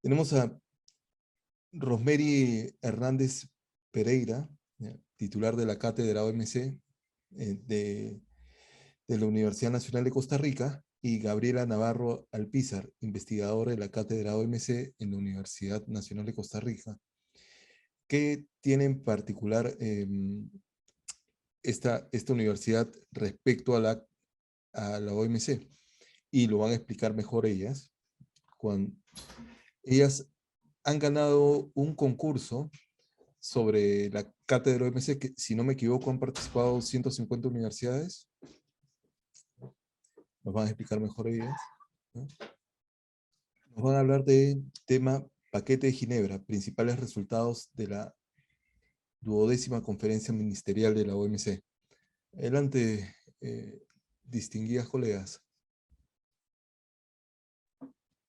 Tenemos a Rosemary Hernández Pereira, titular de la cátedra OMC de la Universidad Nacional de Costa Rica, y Gabriela Navarro Alpizar, investigadora de la cátedra OMC en la Universidad Nacional de Costa Rica. ¿Qué tiene en particular esta universidad respecto a la OMC? Y lo van a explicar mejor ellas. Ellas han ganado un concurso sobre la cátedra OMC, que si no me equivoco han participado 150 universidades. Nos van a explicar mejor ellas, ¿no? Nos van a hablar de tema Paquete de Ginebra, principales resultados de la 12ª Conferencia Ministerial de la OMC. Adelante, distinguidas colegas.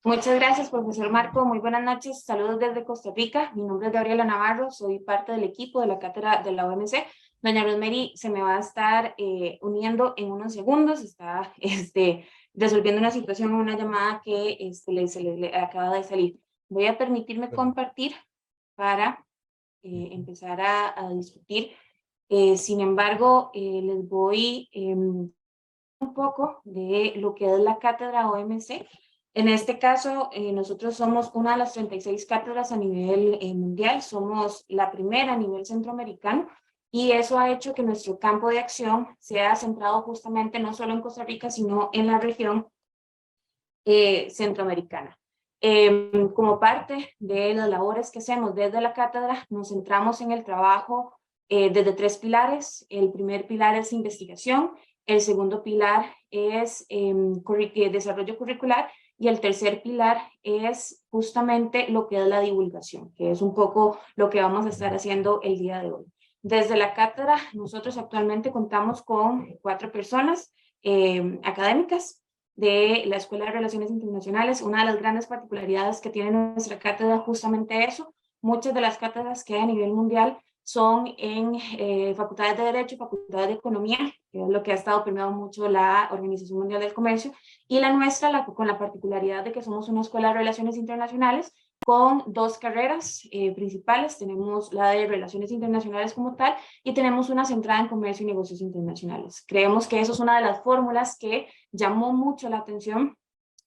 Muchas gracias, profesor Marco. Muy buenas noches. Saludos desde Costa Rica. Mi nombre es Gabriela Navarro. Soy parte del equipo de la cátedra de la OMC. Doña Rosemary se me va a estar uniendo en unos segundos. Está resolviendo una situación en una llamada que le acaba de salir. Voy a permitirme compartir para empezar a discutir. Sin embargo, les voy un poco de lo que es la cátedra OMC. En este caso, nosotros somos una de las 36 cátedras a nivel mundial, somos la primera a nivel centroamericano, y eso ha hecho que nuestro campo de acción sea centrado justamente no solo en Costa Rica, sino en la región centroamericana. Como parte de las labores que hacemos desde la cátedra, nos centramos en el trabajo desde 3 pilares. El primer pilar es investigación, el segundo pilar es desarrollo curricular, y el tercer pilar es justamente lo que es la divulgación, que es un poco lo que vamos a estar haciendo el día de hoy. Desde la cátedra, nosotros actualmente contamos con 4 personas académicas de la Escuela de Relaciones Internacionales. Una de las grandes particularidades que tiene nuestra cátedra es justamente eso. Muchas de las cátedras que hay a nivel mundial son en facultades de Derecho, facultades de Economía, que es lo que ha estado premiando mucho la Organización Mundial del Comercio, y la nuestra con la particularidad de que somos una escuela de Relaciones Internacionales con 2 carreras principales. Tenemos la de Relaciones Internacionales como tal, y tenemos una centrada en Comercio y Negocios Internacionales. Creemos que eso es una de las fórmulas que llamó mucho la atención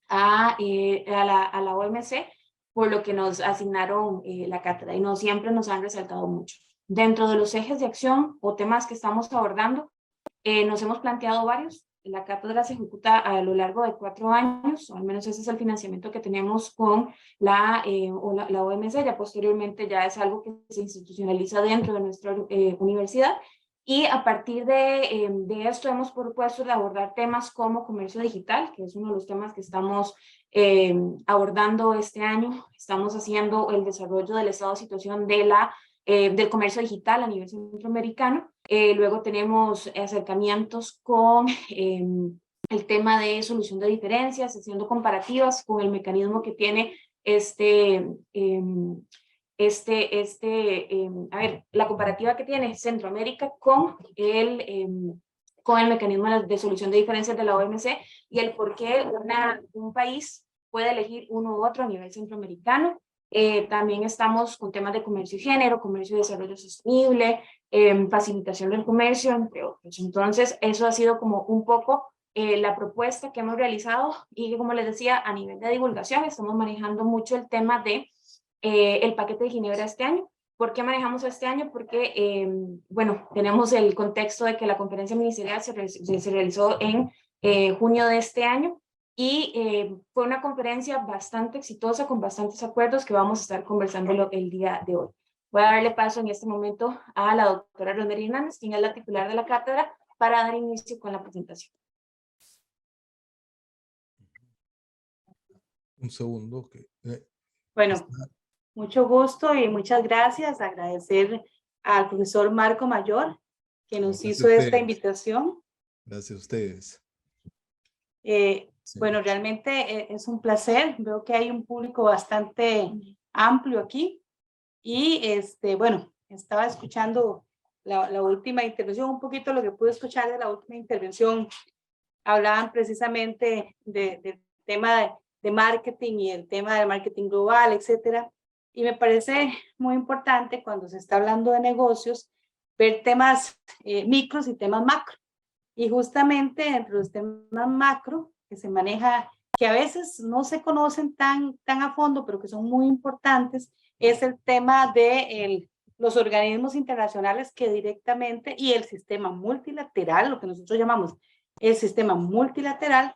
a la OMC, por lo que nos asignaron la cátedra, y no siempre nos han resaltado mucho. Dentro de los ejes de acción o temas que estamos abordando, nos hemos planteado varios. La cátedra se ejecuta a lo largo de 4 años, o al menos ese es el financiamiento que tenemos con la OMC. Ya posteriormente ya es algo que se institucionaliza dentro de nuestra universidad, y a partir de esto hemos propuesto de abordar temas como comercio digital, que es uno de los temas que estamos abordando este año. Estamos haciendo el desarrollo del estado de situación del comercio digital a nivel centroamericano. Luego tenemos acercamientos con el tema de solución de diferencias, haciendo comparativas con el mecanismo que tiene la comparativa que tiene Centroamérica con el mecanismo de solución de diferencias de la OMC, y el por qué un país puede elegir uno u otro a nivel centroamericano. También estamos con temas de comercio y género, comercio y desarrollo sostenible, facilitación del comercio, entre otros. Entonces, eso ha sido como un poco la propuesta que hemos realizado, y como les decía, a nivel de divulgación estamos manejando mucho el tema de el paquete de Ginebra este año. ¿Por qué manejamos este año? Porque, bueno, tenemos el contexto de que la conferencia ministerial se realizó en junio de este año, y fue una conferencia bastante exitosa, con bastantes acuerdos que vamos a estar conversando el día de hoy. Voy a darle paso en este momento a la doctora Rosemary Hernández, quien es la titular de la cátedra, para dar inicio con la presentación. Un segundo. Bueno, mucho gusto y muchas gracias. Agradecer al profesor Marco Mayor que nos hizo esta invitación. Gracias a ustedes. Sí. Bueno, realmente es un placer. Veo que hay un público bastante amplio aquí. Y bueno, estaba escuchando la última intervención, un poquito lo que pude escuchar de la última intervención. Hablaban precisamente del tema de marketing y el tema del marketing global, etcétera. Y me parece muy importante cuando se está hablando de negocios, ver temas micros y temas macro. Y justamente entre los temas macro que se maneja, que a veces no se conocen tan a fondo, pero que son muy importantes, es el tema de los organismos internacionales que directamente, y el sistema multilateral, lo que nosotros llamamos el sistema multilateral,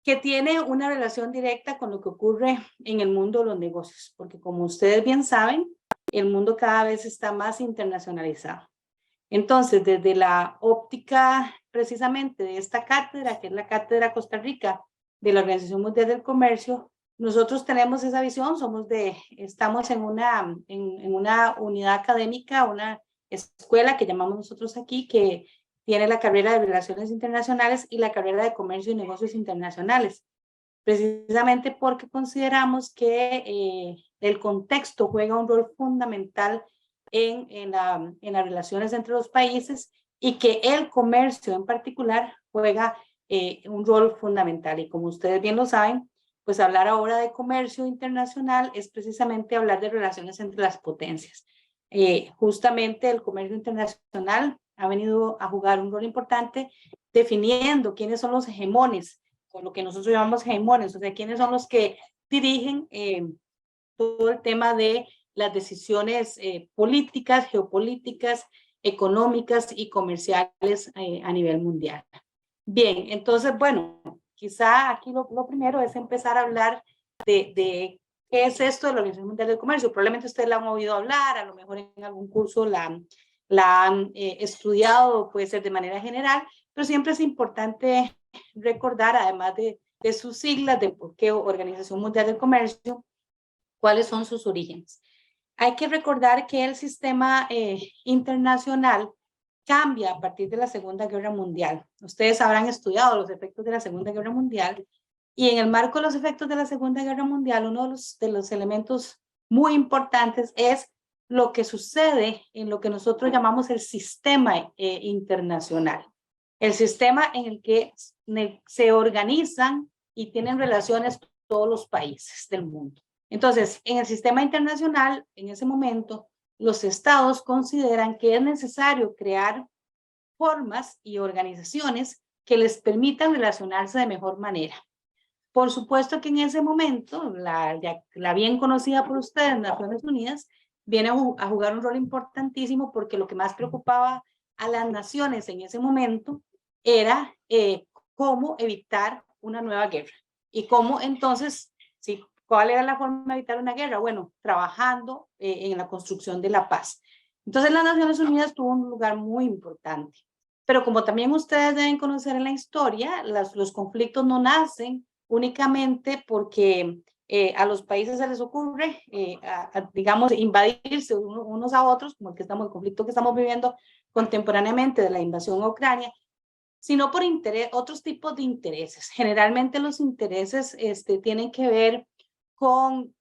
que tiene una relación directa con lo que ocurre en el mundo de los negocios, porque como ustedes bien saben, el mundo cada vez está más internacionalizado. Entonces, desde la óptica precisamente de esta cátedra, que es la Cátedra Costa Rica de la Organización Mundial del Comercio, nosotros tenemos esa visión, estamos en una unidad académica, una escuela que llamamos nosotros aquí, que tiene la carrera de Relaciones Internacionales y la carrera de Comercio y Negocios Internacionales, precisamente porque consideramos que el contexto juega un rol fundamental en las relaciones entre los países y que el comercio en particular juega un rol fundamental. Y como ustedes bien lo saben, pues hablar ahora de comercio internacional es precisamente hablar de relaciones entre las potencias. Justamente el comercio internacional ha venido a jugar un rol importante definiendo quiénes son los hegemones, o lo que nosotros llamamos hegemones, o sea, quiénes son los que dirigen todo el tema de las decisiones políticas, geopolíticas, económicas y comerciales a nivel mundial. Bien, entonces, bueno, quizá aquí lo primero es empezar a hablar de qué es esto de la Organización Mundial del Comercio. Probablemente ustedes la han oído hablar, a lo mejor en algún curso la han estudiado, puede ser de manera general, pero siempre es importante recordar, además de sus siglas, de por qué Organización Mundial del Comercio, cuáles son sus orígenes. Hay que recordar que el sistema internacional cambia a partir de la Segunda Guerra Mundial. Ustedes habrán estudiado los efectos de la Segunda Guerra Mundial, y en el marco de los efectos de la Segunda Guerra Mundial, uno de los elementos muy importantes es lo que sucede en lo que nosotros llamamos el sistema internacional. El sistema en el que se organizan y tienen relaciones todos los países del mundo. Entonces, en el sistema internacional, en ese momento, los estados consideran que es necesario crear formas y organizaciones que les permitan relacionarse de mejor manera. Por supuesto que en ese momento, la bien conocida por ustedes, Naciones Unidas, viene a jugar un rol importantísimo, porque lo que más preocupaba a las naciones en ese momento era cómo evitar una nueva guerra. Y cómo entonces, si ¿cuál era la forma de evitar una guerra? Bueno, trabajando en la construcción de la paz. Entonces, las Naciones Unidas tuvo un lugar muy importante. Pero como también ustedes deben conocer en la historia, los conflictos no nacen únicamente porque a los países se les ocurre, digamos, invadirse unos a otros, como el conflicto que estamos viviendo contemporáneamente de la invasión a Ucrania, sino por otros tipos de intereses. Generalmente los intereses tienen que ver con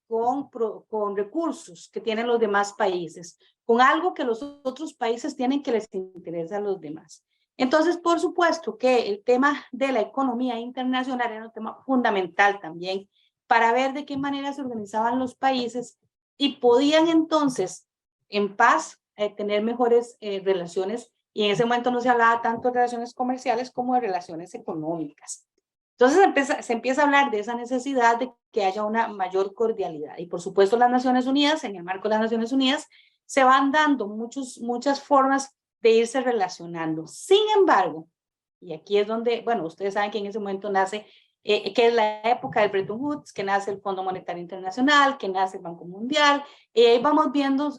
recursos que tienen los demás países, con algo que los otros países tienen que les interesa a los demás. Entonces, por supuesto que el tema de la economía internacional era un tema fundamental también para ver de qué manera se organizaban los países y podían entonces, en paz, tener mejores relaciones. Y en ese momento no se hablaba tanto de relaciones comerciales como de relaciones económicas. Entonces se empieza a hablar de esa necesidad de que haya una mayor cordialidad. Y por supuesto las Naciones Unidas, en el marco de las Naciones Unidas, se van dando muchas formas de irse relacionando. Sin embargo, y aquí es donde, bueno, ustedes saben que en ese momento nace, que es la época del Bretton Woods, que nace el Fondo Monetario Internacional, que nace el Banco Mundial, y ahí vamos viendo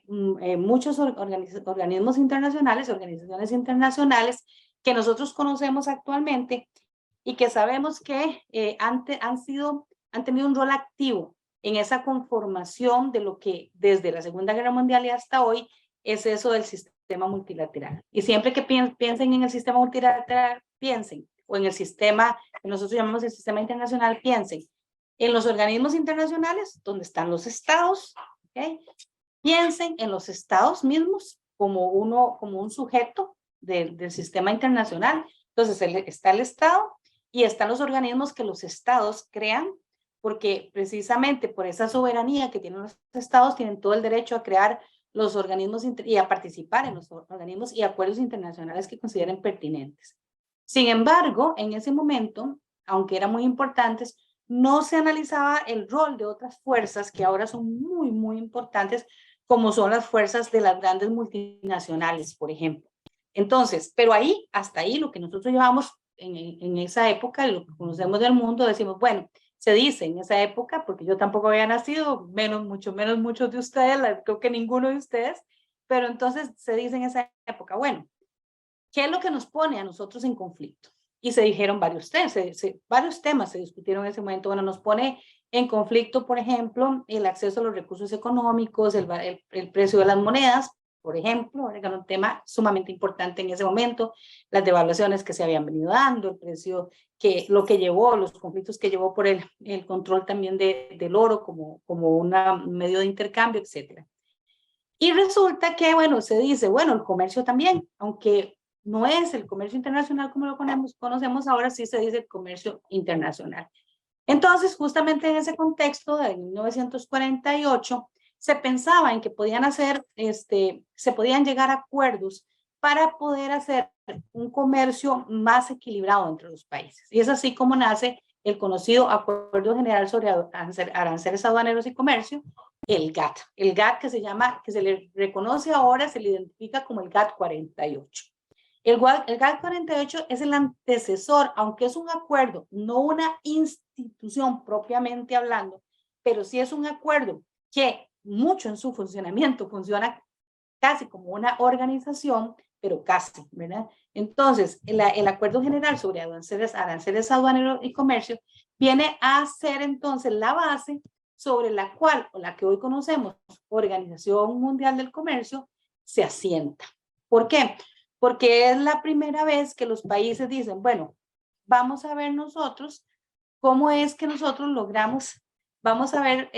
muchos organismos internacionales, organizaciones internacionales que nosotros conocemos actualmente y que sabemos que han tenido un rol activo en esa conformación de lo que desde la Segunda Guerra Mundial y hasta hoy es eso del sistema multilateral. Y siempre que piensen en el sistema multilateral, piensen, o en el sistema que nosotros llamamos el sistema internacional, piensen en los organismos internacionales donde están los estados, ¿okay? Piensen en los estados mismos como un sujeto del sistema internacional. Entonces está el estado y están los organismos que los estados crean porque precisamente por esa soberanía que tienen los estados, tienen todo el derecho a crear los organismos y a participar en los organismos y acuerdos internacionales que consideren pertinentes. Sin embargo, en ese momento, aunque eran muy importantes, no se analizaba el rol de otras fuerzas que ahora son muy, muy importantes, como son las fuerzas de las grandes multinacionales, por ejemplo. Entonces, pero ahí, hasta ahí, lo que nosotros llevamos en esa época, lo que conocemos del mundo, decimos, bueno, se dice en esa época, porque yo tampoco había nacido, mucho menos muchos de ustedes, creo que ninguno de ustedes, pero entonces se dice en esa época, bueno, ¿qué es lo que nos pone a nosotros en conflicto? Y se dijeron varios temas se discutieron en ese momento. Bueno, nos pone en conflicto, por ejemplo, el acceso a los recursos económicos, el precio de las monedas, por ejemplo, era un tema sumamente importante en ese momento, las devaluaciones que se habían venido dando, el precio, lo que llevó, los conflictos que llevó por el control también del oro como un medio de intercambio, etcétera. Y resulta que, bueno, se dice, bueno, el comercio también, aunque no es el comercio internacional como lo conocemos ahora, sí se dice comercio internacional. Entonces, justamente en ese contexto de 1948, se pensaba en que se podían llegar a acuerdos para poder hacer un comercio más equilibrado entre los países. Y es así como nace el conocido Acuerdo General sobre Aranceles Aduaneros y Comercio, el GATT. El GATT que se le reconoce ahora, se le identifica como el GATT 48. El GATT 48 es el antecesor, aunque es un acuerdo, no una institución propiamente hablando, pero sí es un acuerdo que mucho en su funcionamiento funciona casi como una organización, pero casi, ¿verdad? Entonces, el Acuerdo General sobre Aranceles Aduaneros y Comercio viene a ser entonces la base sobre la cual, o la que hoy conocemos, Organización Mundial del Comercio, se asienta. ¿Por qué? Porque es la primera vez que los países dicen, bueno, vamos a ver nosotros cómo es que nosotros logramos, vamos a ver,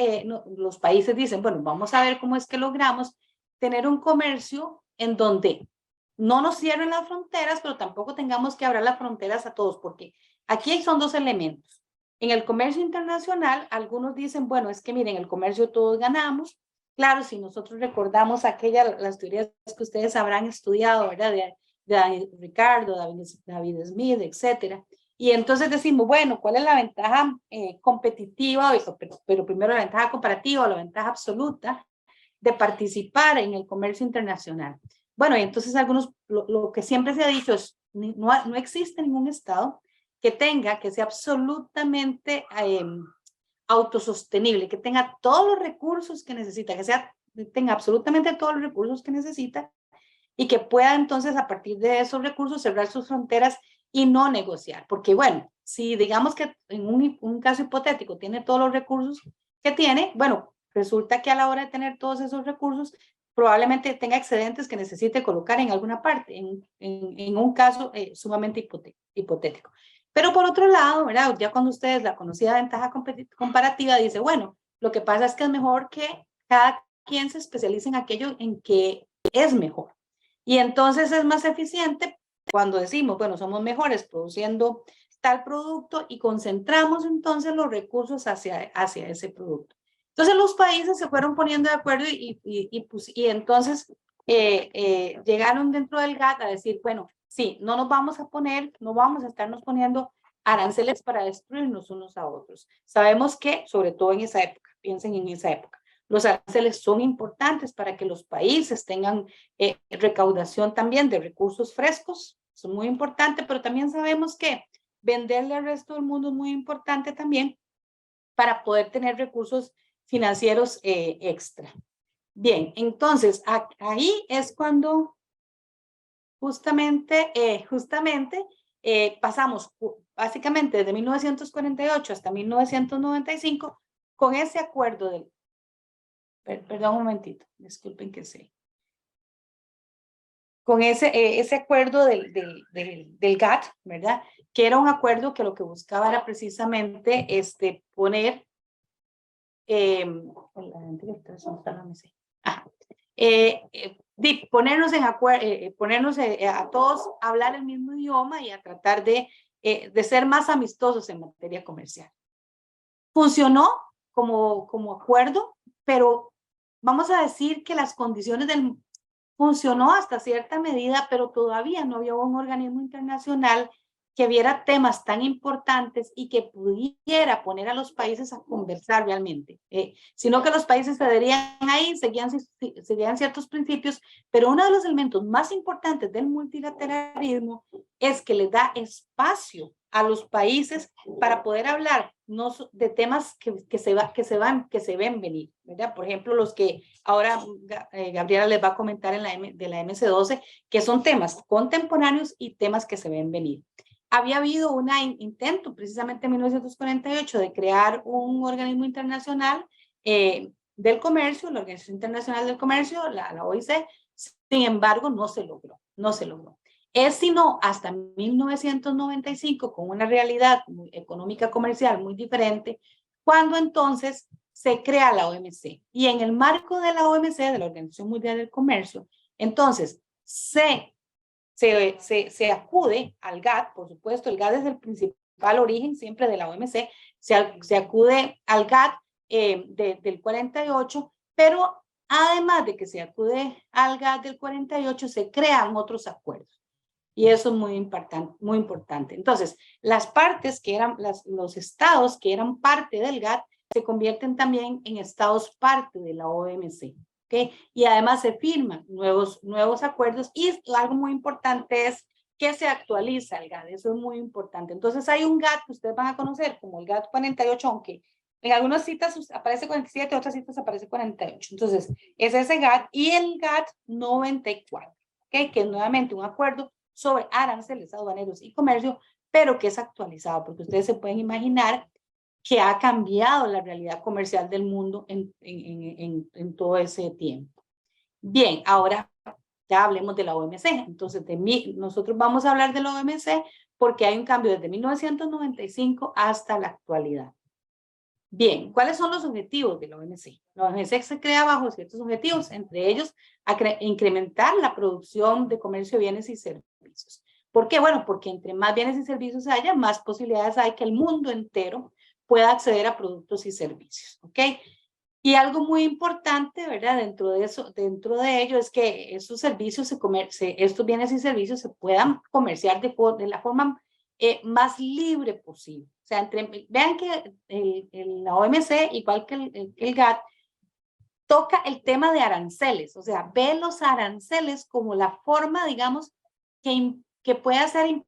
los países dicen, bueno, vamos a ver cómo es que logramos tener un comercio en donde no nos cierren las fronteras, pero tampoco tengamos que abrir las fronteras a todos, porque aquí son dos elementos. En el comercio internacional, algunos dicen, bueno, es que miren, el comercio todos ganamos. Claro, si nosotros recordamos las teorías que ustedes habrán estudiado, ¿verdad? De Ricardo, David Smith, etcétera. Y entonces decimos, bueno, ¿cuál es la ventaja competitiva? Pero primero la ventaja comparativa o la ventaja absoluta de participar en el comercio internacional. Bueno, y entonces lo que siempre se ha dicho es, no existe ningún estado que sea absolutamente autosostenible, que tenga todos los recursos que necesita, tenga absolutamente todos los recursos que necesita y que pueda entonces a partir de esos recursos cerrar sus fronteras y no negociar. Porque bueno, si digamos que en un caso hipotético tiene todos los recursos que tiene, bueno, resulta que a la hora de tener todos esos recursos probablemente tenga excedentes que necesite colocar en alguna parte, en un caso sumamente hipotético. Pero por otro lado, ¿verdad? Ya cuando ustedes la conocida ventaja comparativa dice, bueno, lo que pasa es que es mejor que cada quien se especialice en aquello en que es mejor. Y entonces es más eficiente cuando decimos, bueno, somos mejores produciendo tal producto y concentramos entonces los recursos hacia ese producto. Entonces los países se fueron poniendo de acuerdo y entonces llegaron dentro del GATT a decir, bueno, sí, no vamos a estarnos poniendo aranceles para destruirnos unos a otros. Sabemos que, sobre todo en esa época, piensen en esa época, los aranceles son importantes para que los países tengan recaudación también de recursos frescos, eso es muy importante, pero también sabemos que venderle al resto del mundo es muy importante también para poder tener recursos financieros extra. Bien, entonces ahí es cuando justamente pasamos básicamente desde 1948 hasta 1995 con ese acuerdo del... Perdón un momentito, disculpen que sí. Con ese acuerdo del GATT, ¿verdad? Que era un acuerdo que lo que buscaba era precisamente poner ponernos en acuerdo, ponernos a todos a hablar el mismo idioma y a tratar de ser más amistosos en materia comercial. funcionó como acuerdo, pero vamos a decir que las condiciones funcionó hasta cierta medida, pero todavía no había un organismo internacional que viera temas tan importantes y que pudiera poner a los países a conversar realmente, sino que los países se adherían ahí, seguían ciertos principios, pero uno de los elementos más importantes del multilateralismo es que le da espacio a los países para poder hablar no de temas que se ven venir, ¿verdad? Por ejemplo, los que ahora Gabriela les va a comentar de la MC12, que son temas contemporáneos y temas que se ven venir. Había habido un intento precisamente en 1948 de crear un organismo internacional del comercio, la Organización Internacional del Comercio, la OIC. Sin embargo, no se logró. Es sino hasta 1995, con una realidad económica comercial muy diferente, cuando entonces se crea la OMC. Y en el marco de la OMC, de la Organización Mundial del Comercio, entonces se acude al GATT, por supuesto, el GATT es el principal origen siempre de la OMC, se acude al GATT del 48, pero además de que se acude al GATT del 48, se crean otros acuerdos. Y eso es muy importante. Entonces, las partes que eran, los estados que eran parte del GATT se convierten también en estados parte de la OMC. ¿Okay? Y además se firman nuevos acuerdos y algo muy importante es que se actualiza el GATT, eso es muy importante. Entonces hay un GATT que ustedes van a conocer como el GATT 48, aunque en algunas citas aparece 47, otras citas aparece 48. Entonces es ese GATT y el GATT 94, ¿okay? Que es nuevamente un acuerdo sobre aranceles aduaneros y comercio, pero que es actualizado, porque ustedes se pueden imaginar que ha cambiado la realidad comercial del mundo en todo ese tiempo. Bien, ahora ya hablemos de la OMC. Entonces, nosotros vamos a hablar de la OMC porque hay un cambio desde 1995 hasta la actualidad. Bien, ¿cuáles son los objetivos de la OMC? La OMC se crea bajo ciertos objetivos, entre ellos incrementar la producción de comercio de bienes y servicios. ¿Por qué? Bueno, porque entre más bienes y servicios haya, más posibilidades hay que el mundo entero pueda acceder a productos y servicios, ¿ok? Y algo muy importante, ¿verdad? Dentro de ello es que estos servicios, estos bienes y servicios se puedan comerciar de la forma más libre posible. O sea, vean que la OMC, igual que el GATT, toca el tema de aranceles, o sea, ve los aranceles como la forma, digamos, que puede hacer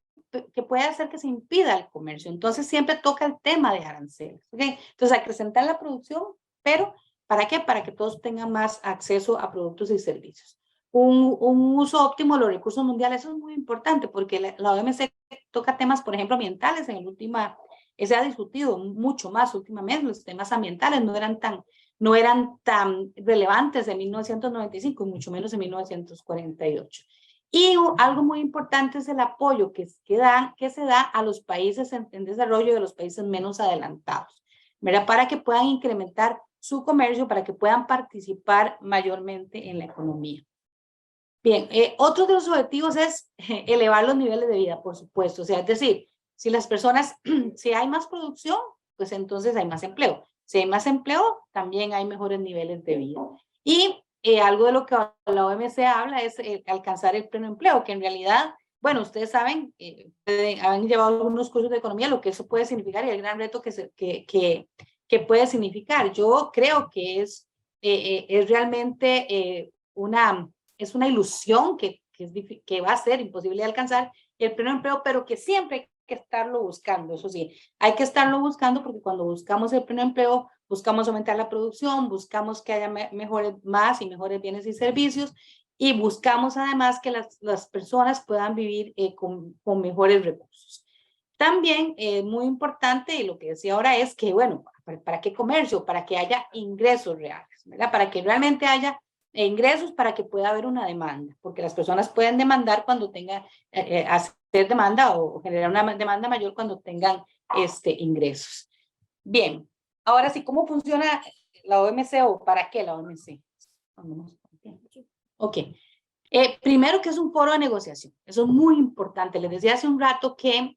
que se impida el comercio. Entonces siempre toca el tema de aranceles, ¿ok? Entonces acrecentar la producción, pero ¿para qué? Para que todos tengan más acceso a productos y servicios. Un uso óptimo de los recursos mundiales, eso es muy importante porque la OMC toca temas, por ejemplo, ambientales. Se ha discutido mucho más últimamente, los temas ambientales no eran tan relevantes en 1995 y mucho menos en 1948. Y algo muy importante es el apoyo que se da a los países en desarrollo, de los países menos adelantados, ¿verdad? Para que puedan incrementar su comercio, para que puedan participar mayormente en la economía. Bien, otro de los objetivos es elevar los niveles de vida, por supuesto. O sea, es decir, si las personas, si hay más producción, pues entonces hay más empleo. Si hay más empleo, también hay mejores niveles de vida. Y algo de lo que la OMC habla es alcanzar el pleno empleo, que en realidad, bueno, ustedes saben, han llevado algunos cursos de economía, lo que eso puede significar y el gran reto que puede significar. Yo creo que es realmente es una ilusión que va a ser imposible de alcanzar el pleno empleo, pero que siempre hay que estarlo buscando. Eso sí, hay que estarlo buscando porque cuando buscamos el pleno empleo, buscamos aumentar la producción, buscamos que haya más y mejores bienes y servicios y buscamos además que las personas puedan vivir con mejores recursos. También es muy importante, y lo que decía ahora es que, bueno, ¿para qué comercio? Para que haya ingresos reales, ¿verdad? Para que realmente haya ingresos, para que pueda haber una demanda, porque las personas pueden demandar cuando tengan, hacer demanda o generar una demanda mayor cuando tengan ingresos. Bien, ahora sí, ¿cómo funciona la OMC o para qué la OMC? Ok. Primero que es un foro de negociación, eso es muy importante. Les decía hace un rato que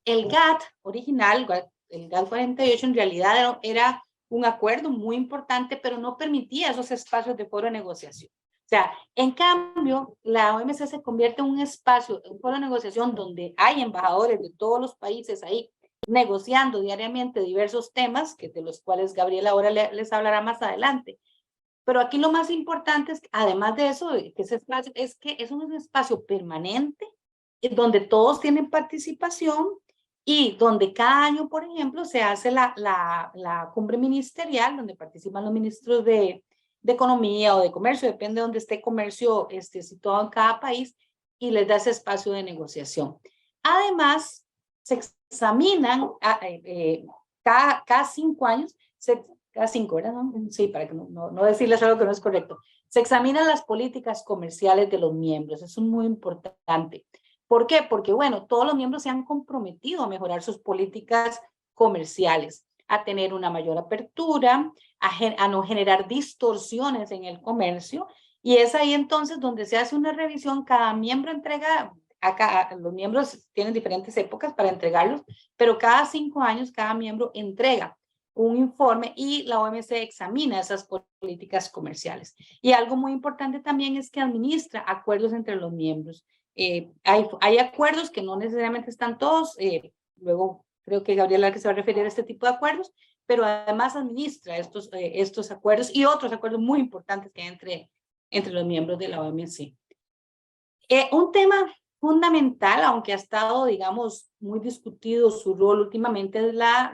el GATT original, el GATT 48 en realidad era un acuerdo muy importante, pero no permitía esos espacios de foro de negociación. O sea, en cambio, la OMC se convierte en un espacio, un foro de negociación donde hay embajadores de todos los países ahí negociando diariamente diversos temas, que de los cuales Gabriela ahora les hablará más adelante. Pero aquí lo más importante es, además de eso, que ese espacio, es que es un espacio permanente donde todos tienen participación y donde cada año, por ejemplo, se hace la cumbre ministerial, donde participan los ministros de Economía o de Comercio, depende de donde esté comercio situado en cada país, y les da ese espacio de negociación. Además, se examinan cada 5 años, cada 5, ¿verdad? Sí, para que no decirles algo que no es correcto. Se examinan las políticas comerciales de los miembros, eso es muy importante. ¿Por qué? Porque, bueno, todos los miembros se han comprometido a mejorar sus políticas comerciales, a tener una mayor apertura, a no generar distorsiones en el comercio, y es ahí entonces donde se hace una revisión, cada miembro entrega, los miembros tienen diferentes épocas para entregarlos, pero cada 5 años cada miembro entrega un informe y la OMC examina esas políticas comerciales. Y algo muy importante también es que administra acuerdos entre los miembros. Hay acuerdos que no necesariamente están todos, luego creo que Gabriela que se va a referir a este tipo de acuerdos, pero además administra estos acuerdos y otros acuerdos muy importantes que hay entre los miembros de la OMC. Un tema fundamental, aunque ha estado, digamos, muy discutido su rol últimamente, es la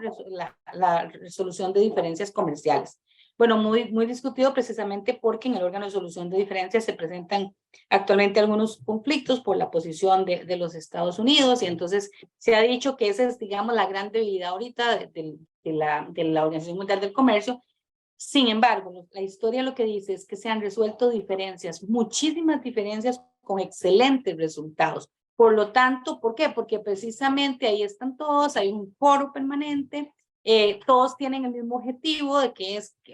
resolución de diferencias comerciales. Bueno, muy discutido precisamente porque en el órgano de solución de diferencias se presentan actualmente algunos conflictos por la posición de los Estados Unidos, y entonces se ha dicho que esa es, digamos, la gran debilidad ahorita de la Organización Mundial del Comercio. Sin embargo, la historia lo que dice es que se han resuelto diferencias, muchísimas diferencias con excelentes resultados. Por lo tanto, ¿por qué? Porque precisamente ahí están todos, hay un foro permanente, todos tienen el mismo objetivo,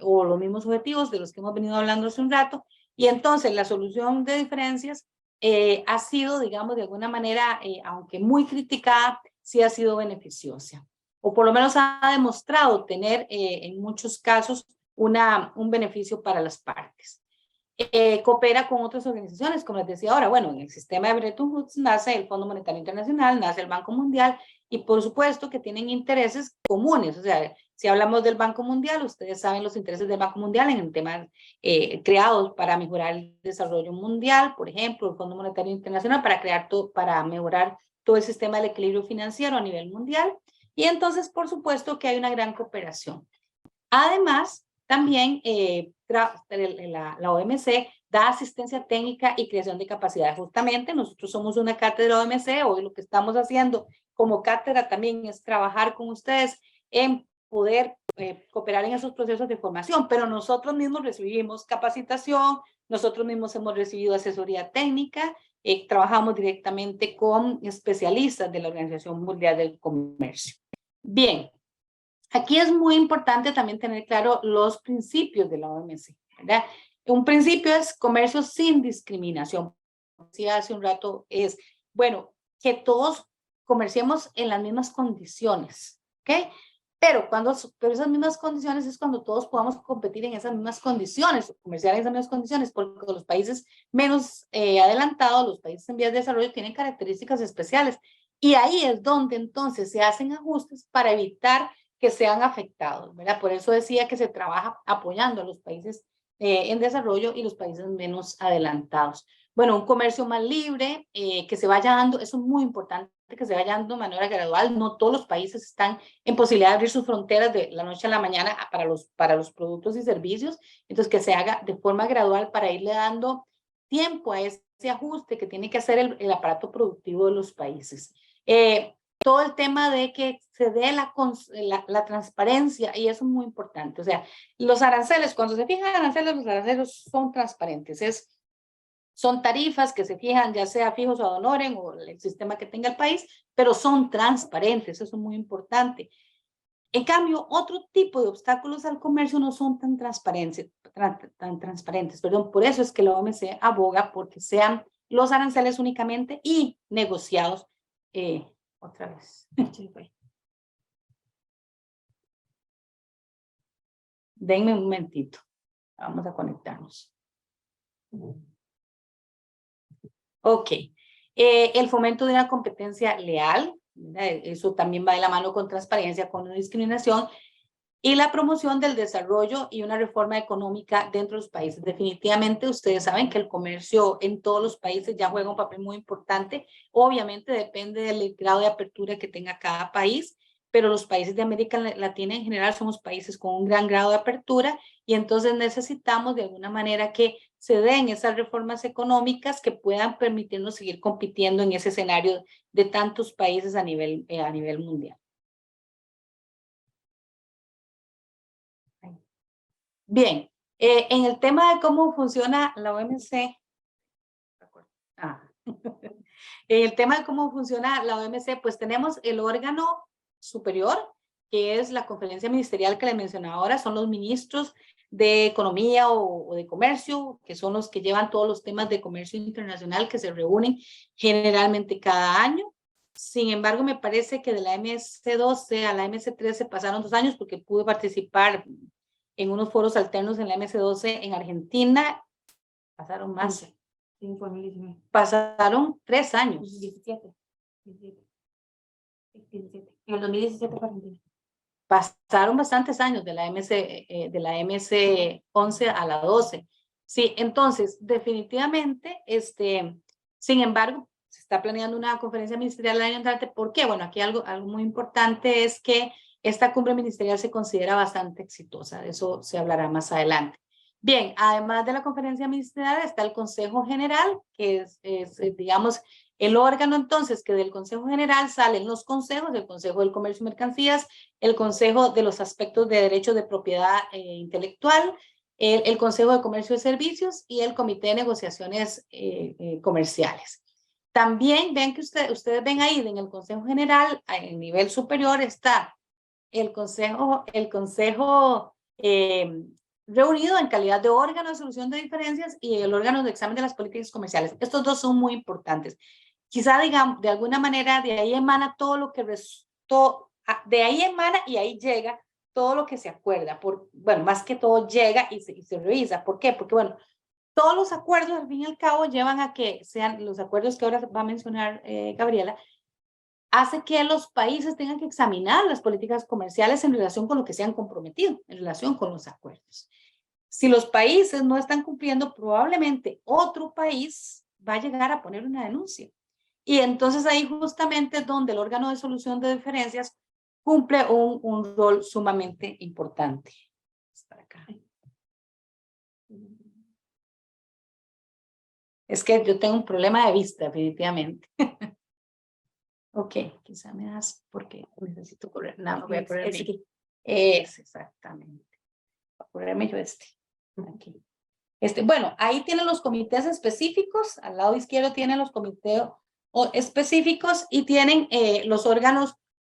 o los mismos objetivos de los que hemos venido hablando hace un rato, y entonces la solución de diferencias ha sido, digamos, de alguna manera, aunque muy criticada, sí ha sido beneficiosa, o por lo menos ha demostrado tener en muchos casos un beneficio para las partes. Coopera con otras organizaciones, como les decía ahora, bueno, en el sistema de Bretton Woods nace el Fondo Monetario Internacional, nace el Banco Mundial, y por supuesto que tienen intereses comunes. O sea, si hablamos del Banco Mundial, ustedes saben los intereses del Banco Mundial en temas creados para mejorar el desarrollo mundial, por ejemplo, el Fondo Monetario Internacional para mejorar todo el sistema del equilibrio financiero a nivel mundial, y entonces, por supuesto, que hay una gran cooperación. Además, también la OMC da asistencia técnica y creación de capacidades. Justamente nosotros somos una cátedra OMC, hoy lo que estamos haciendo como cátedra también es trabajar con ustedes en poder cooperar en esos procesos de formación, pero nosotros mismos recibimos capacitación, nosotros mismos hemos recibido asesoría técnica, trabajamos directamente con especialistas de la Organización Mundial del Comercio. Bien. Aquí es muy importante también tener claro los principios de la OMC, ¿verdad? Un principio es comercio sin discriminación. Como decía hace un rato, es, bueno, que todos comerciemos en las mismas condiciones, ¿ok? Pero esas mismas condiciones es cuando todos podamos competir en esas mismas condiciones, comerciar en esas mismas condiciones, porque los países menos adelantados, los países en vías de desarrollo, tienen características especiales. Y ahí es donde entonces se hacen ajustes para evitar que sean afectados, ¿verdad? Por eso decía que se trabaja apoyando a los países en desarrollo y los países menos adelantados. Bueno, un comercio más libre, que se vaya dando, eso es muy importante, que se vaya dando de manera gradual. No todos los países están en posibilidad de abrir sus fronteras de la noche a la mañana para los productos y servicios, entonces que se haga de forma gradual para irle dando tiempo a ese ajuste que tiene que hacer el aparato productivo de los países. Todo el tema de que se dé la transparencia, y eso es muy importante. O sea, los aranceles, cuando se fijan aranceles, los aranceles son transparentes. Son tarifas que se fijan, ya sea fijos o ad honorem, o el sistema que tenga el país, pero son transparentes, eso es muy importante. En cambio, otro tipo de obstáculos al comercio no son tan transparentes, perdón. Por eso es que la OMC aboga porque sean los aranceles únicamente y negociados otra vez. Denme un momentito. Vamos a conectarnos. Ok. El fomento de una competencia leal, ¿verdad? Eso también va de la mano con transparencia, con no discriminación, y la promoción del desarrollo y una reforma económica dentro de los países. Definitivamente ustedes saben que el comercio en todos los países ya juega un papel muy importante. Obviamente depende del grado de apertura que tenga cada país, pero los países de América Latina en general somos países con un gran grado de apertura y entonces necesitamos de alguna manera que se den esas reformas económicas que puedan permitirnos seguir compitiendo en ese escenario de tantos países a nivel mundial. Bien, en el tema de cómo funciona la OMC, en el tema de cómo funciona la OMC, pues tenemos el órgano superior, que es la conferencia ministerial que le mencionaba ahora, son los ministros de Economía o de Comercio, que son los que llevan todos los temas de comercio internacional que se reúnen generalmente cada año. Sin embargo, me parece que de la MC12 a la MC13 pasaron 2 años porque pude participar en unos foros alternos en la MC12 en Argentina. Pasaron más. Sí, fue 2019. Pasaron 3 años. 17. En el 2017 fue Argentina. Pasaron bastantes años de la MC11 a la 12. Sí, entonces, definitivamente, sin embargo, se está planeando una conferencia ministerial el año entrante. ¿Por qué? Bueno, aquí algo muy importante es que esta cumbre ministerial se considera bastante exitosa. De eso se hablará más adelante. Bien, además de la conferencia ministerial está el Consejo General, que es digamos, el órgano entonces que del Consejo General salen los consejos, el Consejo del Comercio y Mercancías, el Consejo de los Aspectos de Derechos de Propiedad Intelectual, el Consejo de Comercio y Servicios y el Comité de Negociaciones Comerciales. También ven que ustedes ven ahí en el Consejo General, en nivel superior está el Consejo reunido en calidad de órgano de solución de diferencias y el órgano de examen de las políticas comerciales. Estos dos son muy importantes. Quizá, digamos, de alguna manera de ahí emana todo lo que de ahí emana y ahí llega todo lo que se acuerda. Bueno, más que todo llega y se revisa. ¿Por qué? Porque, bueno, todos los acuerdos, al fin y al cabo, llevan a que sean los acuerdos que ahora va a mencionar Gabriela, hace que los países tengan que examinar las políticas comerciales en relación con lo que se han comprometido, en relación con los acuerdos. Si los países no están cumpliendo, probablemente otro país va a llegar a poner una denuncia. Y entonces ahí justamente es donde el órgano de solución de diferencias cumple un rol sumamente importante. Para acá. Es que yo tengo un problema de vista, definitivamente. Ok, quizá me das porque necesito correr. No, voy a ponerme. Es exactamente. Voy a ponerme yo aquí. Bueno, ahí tienen los comités específicos. Al lado izquierdo tienen los comités específicos y tienen los órganos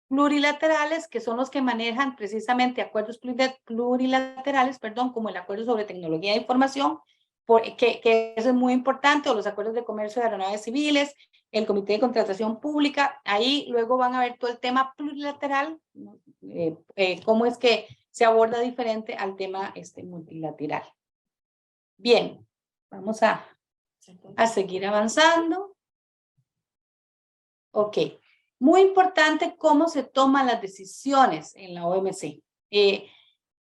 plurilaterales, que son los que manejan precisamente acuerdos plurilaterales, como el acuerdo sobre tecnología de información, que eso es muy importante, o los acuerdos de comercio de aeronaves civiles, el Comité de Contratación Pública. Ahí luego van a ver todo el tema plurilateral, cómo es que se aborda diferente al tema multilateral. Bien, vamos a seguir avanzando. Ok, muy importante cómo se toman las decisiones en la OMC.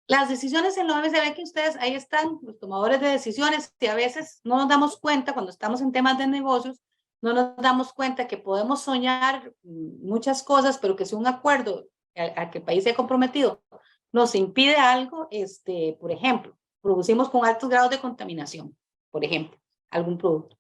Las decisiones en la OMC, ven que ustedes ahí están, los tomadores de decisiones, y a veces no nos damos cuenta cuando estamos en temas de negocios, no nos damos cuenta que podemos soñar muchas cosas, pero que si un acuerdo al que el país se ha comprometido nos impide algo, por ejemplo, producimos con altos grados de contaminación, por ejemplo, algún producto.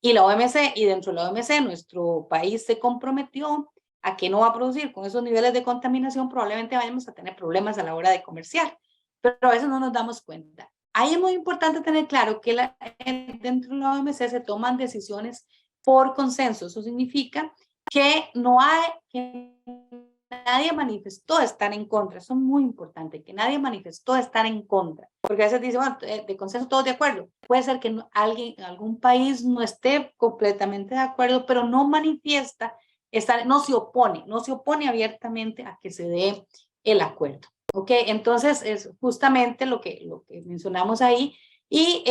Y la OMC, y dentro de la OMC, nuestro país se comprometió a que no va a producir con esos niveles de contaminación, probablemente vayamos a tener problemas a la hora de comerciar, pero a veces no nos damos cuenta. Ahí es muy importante tener claro que dentro de la OMC se toman decisiones por consenso. Eso significa que nadie manifestó estar en contra. Eso es muy importante, que nadie manifestó estar en contra. Porque a veces dicen, bueno, de consenso todos de acuerdo. Puede ser que algún país no esté completamente de acuerdo, pero no manifiesta, no se opone abiertamente a que se dé el acuerdo. Ok, entonces es justamente lo que mencionamos ahí. Y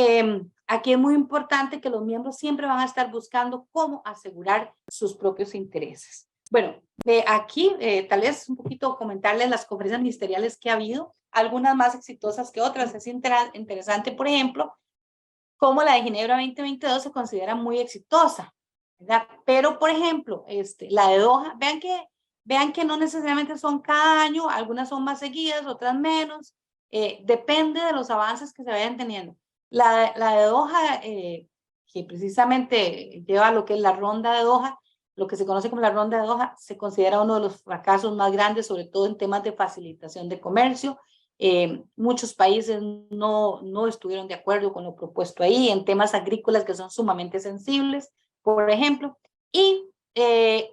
aquí es muy importante que los miembros siempre van a estar buscando cómo asegurar sus propios intereses. Bueno, aquí tal vez un poquito comentarles las conferencias ministeriales que ha habido, algunas más exitosas que otras. Es interesante, por ejemplo, cómo la de Ginebra 2022 se considera muy exitosa, ¿verdad? Pero, por ejemplo, la de Doha, vean que no necesariamente son cada año, algunas son más seguidas, otras menos, depende de los avances que se vayan teniendo. La de Doha, que precisamente lleva lo que es la ronda de Doha, lo que se conoce como la ronda de Doha, se considera uno de los fracasos más grandes, sobre todo en temas de facilitación de comercio. Muchos países no estuvieron de acuerdo con lo propuesto ahí, en temas agrícolas que son sumamente sensibles, por ejemplo, y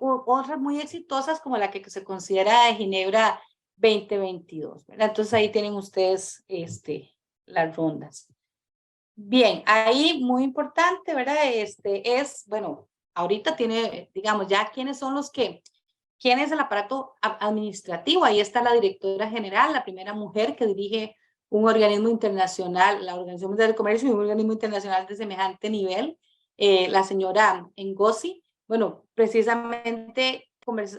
otras muy exitosas como la que se considera de Ginebra 2022, ¿verdad? Entonces ahí tienen ustedes las rondas. Bien, ahí muy importante, ¿verdad? Bueno, ahorita tiene, digamos, ya quiénes son los que ¿quién es el aparato administrativo? Ahí está la directora general, la primera mujer que dirige un organismo internacional, la Organización Mundial del Comercio y un organismo internacional de semejante nivel, la señora Ngozi. Bueno, precisamente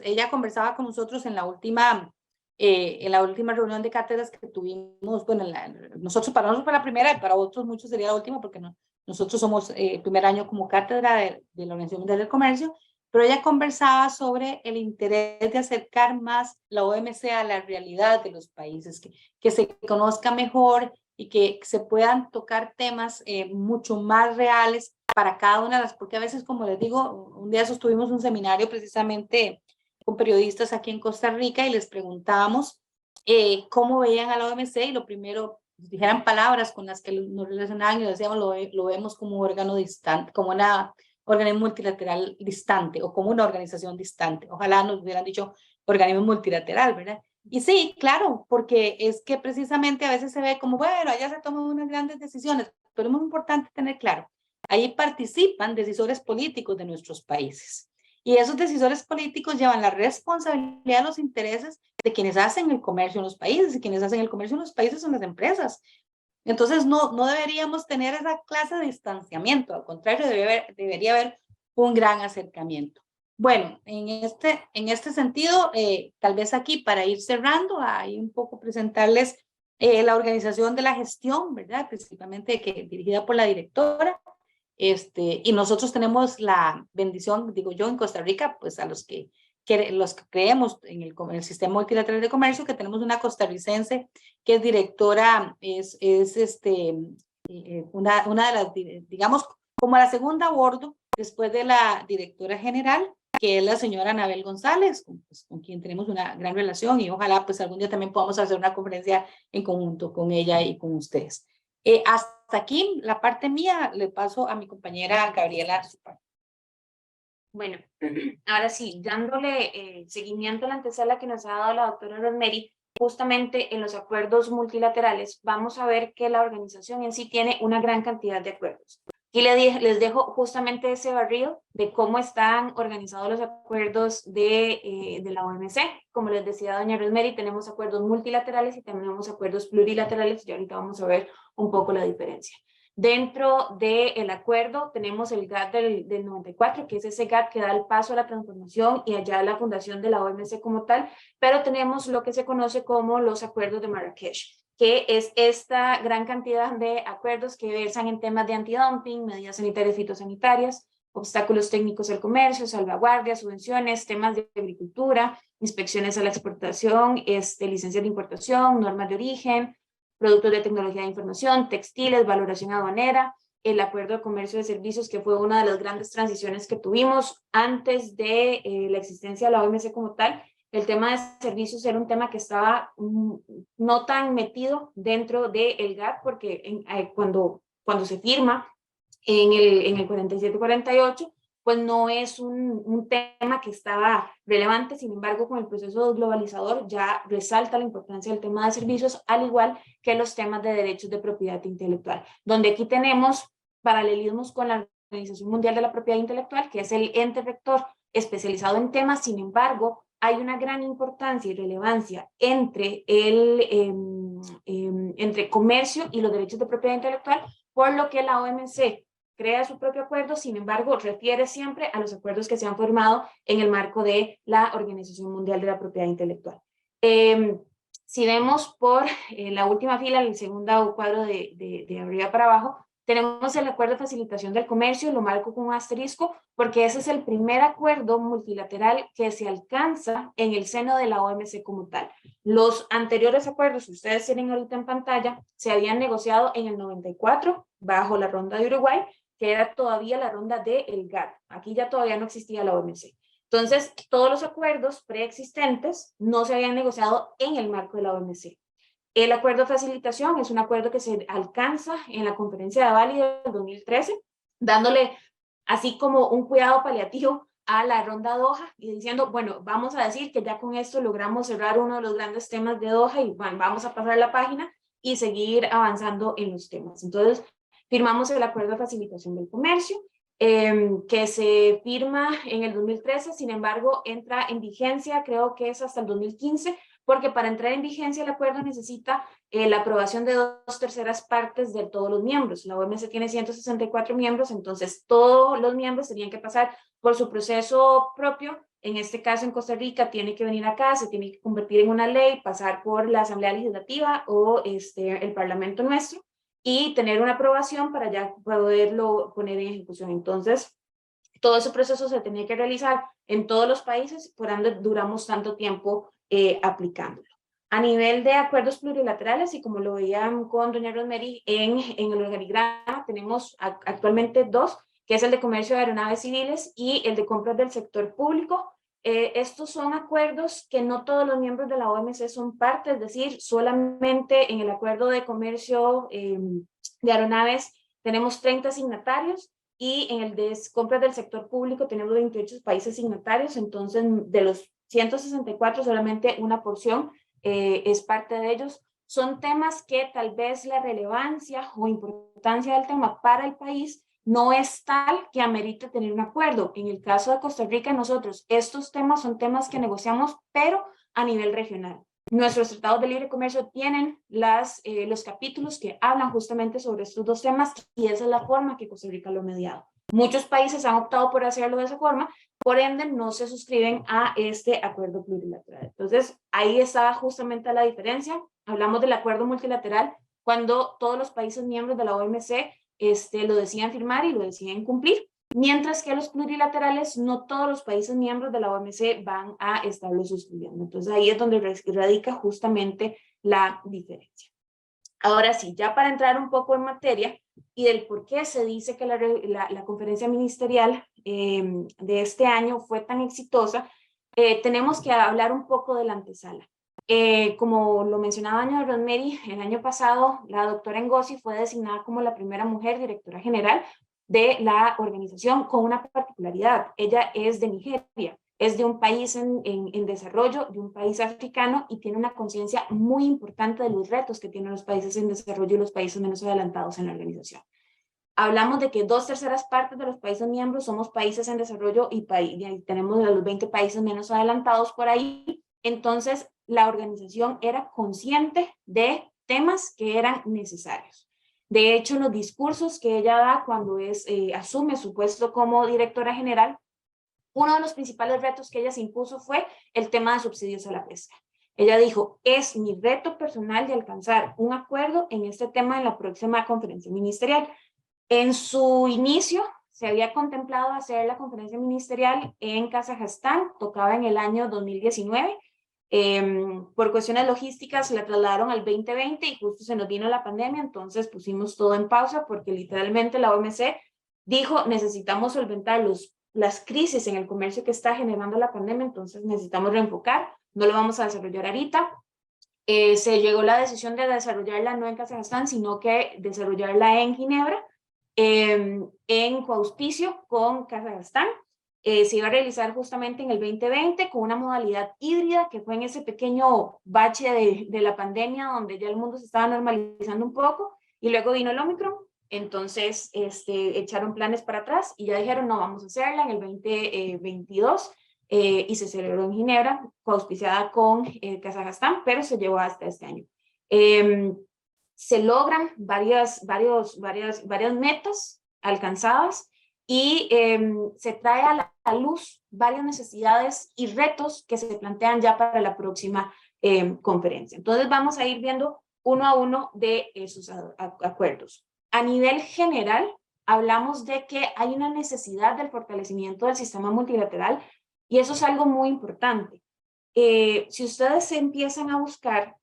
ella conversaba con nosotros en la última reunión de cátedras que tuvimos. Bueno, para nosotros fue la primera y para otros muchos sería la última porque nosotros somos el primer año como cátedra de la Organización Mundial del Comercio. Pero ella conversaba sobre el interés de acercar más la OMC a la realidad de los países, que se conozca mejor y que se puedan tocar temas mucho más reales para cada una de las, porque a veces, como les digo, un día sostuvimos un seminario precisamente con periodistas aquí en Costa Rica y les preguntábamos cómo veían a la OMC y lo primero, dijeran palabras con las que nos relacionaban y decíamos, lo vemos como un órgano distante, como una organismo multilateral distante o como una organización distante. Ojalá nos hubieran dicho organismo multilateral, ¿verdad? Y sí, claro, porque es que precisamente a veces se ve como, bueno, allá se toman unas grandes decisiones, pero es muy importante tener claro, ahí participan decisores políticos de nuestros países. Y esos decisores políticos llevan la responsabilidad de los intereses de quienes hacen el comercio en los países, y quienes hacen el comercio en los países son las empresas. Entonces, no deberíamos tener esa clase de distanciamiento, al contrario, debería haber un gran acercamiento. Bueno, en este sentido, tal vez aquí para ir cerrando, ahí un poco presentarles la organización de la gestión, ¿verdad? Principalmente dirigida por la directora. Y nosotros tenemos la bendición, digo yo, en Costa Rica, pues a los que creemos en el sistema multilateral de comercio, que tenemos una costarricense que es directora, una de las, digamos, como la segunda a bordo, después de la directora general, que es la señora Anabel González, con quien tenemos una gran relación y ojalá pues algún día también podamos hacer una conferencia en conjunto con ella y con ustedes. Hasta aquí la parte mía, le paso a mi compañera Gabriela. Bueno, ahora sí, dándole seguimiento a la antesala que nos ha dado la doctora Rosemary, justamente en los acuerdos multilaterales vamos a ver que la organización en sí tiene una gran cantidad de acuerdos. Y les dejo justamente ese barrido de cómo están organizados los acuerdos de la OMC. Como les decía doña Rosemary, tenemos acuerdos multilaterales y tenemos acuerdos plurilaterales y ahorita vamos a ver un poco la diferencia. Dentro del acuerdo tenemos el GATT del 94, que es ese GATT que da el paso a la transformación y allá la fundación de la OMC como tal, pero tenemos lo que se conoce como los acuerdos de Marrakech, que es esta gran cantidad de acuerdos que versan en temas de antidumping, medidas sanitarias y fitosanitarias, obstáculos técnicos al comercio, salvaguardias, subvenciones, temas de agricultura, inspecciones a la exportación, licencias de importación, normas de origen, productos de tecnología de información, textiles, valoración aduanera, el acuerdo de comercio de servicios, que fue una de las grandes transiciones que tuvimos antes de la existencia de la OMC como tal. El tema de servicios era un tema que estaba no tan metido dentro del GATT, porque cuando se firma en el 47-48, pues no es un tema que estaba relevante. Sin embargo, con el proceso globalizador ya resalta la importancia del tema de servicios, al igual que los temas de derechos de propiedad intelectual, donde aquí tenemos paralelismos con la Organización Mundial de la Propiedad Intelectual, que es el ente rector especializado en temas. Sin embargo, hay una gran importancia y relevancia entre entre comercio y los derechos de propiedad intelectual, por lo que la OMC crea su propio acuerdo, sin embargo, refiere siempre a los acuerdos que se han formado en el marco de la Organización Mundial de la Propiedad Intelectual. Si vemos por la última fila, el segundo cuadro de arriba para abajo, tenemos el acuerdo de facilitación del comercio, lo marco con un asterisco, porque ese es el primer acuerdo multilateral que se alcanza en el seno de la OMC como tal. Los anteriores acuerdos que ustedes tienen ahorita en pantalla se habían negociado en el 94 bajo la ronda de Uruguay, que era todavía la ronda del GATT. Aquí ya todavía no existía la OMC. Entonces, todos los acuerdos preexistentes no se habían negociado en el marco de la OMC. El acuerdo de facilitación es un acuerdo que se alcanza en la conferencia de Bali del 2013, dándole así como un cuidado paliativo a la ronda Doha y diciendo, bueno, vamos a decir que ya con esto logramos cerrar uno de los grandes temas de Doha y bueno, vamos a pasar la página y seguir avanzando en los temas. Entonces, firmamos el acuerdo de facilitación del comercio, que se firma en el 2013, sin embargo, entra en vigencia, creo que es hasta el 2015, porque para entrar en vigencia el acuerdo necesita la aprobación de 2/3 partes de todos los miembros. La OMC tiene 164 miembros, entonces todos los miembros tenían que pasar por su proceso propio. En este caso, en Costa Rica, tiene que venir acá, se tiene que convertir en una ley, pasar por la Asamblea Legislativa o el Parlamento nuestro y tener una aprobación para ya poderlo poner en ejecución. Entonces, todo ese proceso se tenía que realizar en todos los países, por ende duramos tanto tiempo aplicándolo. A nivel de acuerdos plurilaterales, y como lo veían con doña Rosemary en el organigrama, tenemos actualmente 2, que es el de comercio de aeronaves civiles y el de compras del sector público. Estos son acuerdos que no todos los miembros de la OMC son parte, es decir, solamente en el acuerdo de comercio de aeronaves tenemos 30 signatarios, y en el de compras del sector público tenemos 28 países signatarios, entonces de los 164 solamente una porción es parte de ellos. Son temas que tal vez la relevancia o importancia del tema para el país no es tal que amerite tener un acuerdo. En el caso de Costa Rica, nosotros, estos temas son temas que negociamos, pero a nivel regional. Nuestros tratados de libre comercio tienen los capítulos que hablan justamente sobre estos 2 temas y esa es la forma que Costa Rica lo ha mediado. Muchos países han optado por hacerlo de esa forma, por ende no se suscriben a este acuerdo plurilateral. Entonces, ahí está justamente la diferencia. Hablamos del acuerdo multilateral cuando todos los países miembros de la OMC lo decían firmar y lo decían cumplir, mientras que los plurilaterales no todos los países miembros de la OMC van a estarlo suscribiendo. Entonces ahí es donde radica justamente la diferencia. Ahora sí, ya para entrar un poco en materia y del por qué se dice que la conferencia ministerial de este año fue tan exitosa, tenemos que hablar un poco de la antesala. Como lo mencionaba doña Rosemary, el año pasado la doctora Ngozi fue designada como la primera mujer directora general de la organización, con una particularidad. Ella es de Nigeria, es de un país en desarrollo, de un país africano, y tiene una conciencia muy importante de los retos que tienen los países en desarrollo y los países menos adelantados en la organización. Hablamos de que 2/3 partes de los países miembros somos países en desarrollo y tenemos a los 20 países menos adelantados por ahí. Entonces, la organización era consciente de temas que eran necesarios. De hecho, los discursos que ella da cuando asume su puesto como directora general, uno de los principales retos que ella se impuso fue el tema de subsidios a la pesca. Ella dijo, es mi reto personal de alcanzar un acuerdo en este tema en la próxima conferencia ministerial. En su inicio, se había contemplado hacer la conferencia ministerial en Kazajstán, tocaba en el año 2019. Por cuestiones logísticas la trasladaron al 2020 y justo se nos vino la pandemia, entonces pusimos todo en pausa porque literalmente la OMC dijo, necesitamos solventar las crisis en el comercio que está generando la pandemia, entonces necesitamos reenfocar, no lo vamos a desarrollar ahorita. Se llegó la decisión de desarrollarla no en Kazajstán, sino que desarrollarla en Ginebra, en coauspicio con Kazajstán. Se iba a realizar justamente en el 2020 con una modalidad híbrida, que fue en ese pequeño bache de la pandemia donde ya el mundo se estaba normalizando un poco, y luego vino el Omicron. Entonces echaron planes para atrás y ya dijeron no, vamos a hacerla en el 2022. y se celebró en Ginebra, coauspiciada con Kazajstán, pero se llevó hasta este año. Se logran varias metas alcanzadas y se trae a la luz varias necesidades y retos que se plantean ya para la próxima conferencia. Entonces vamos a ir viendo uno a uno de esos acuerdos. A nivel general, hablamos de que hay una necesidad del fortalecimiento del sistema multilateral y eso es algo muy importante. Si ustedes se empiezan a buscar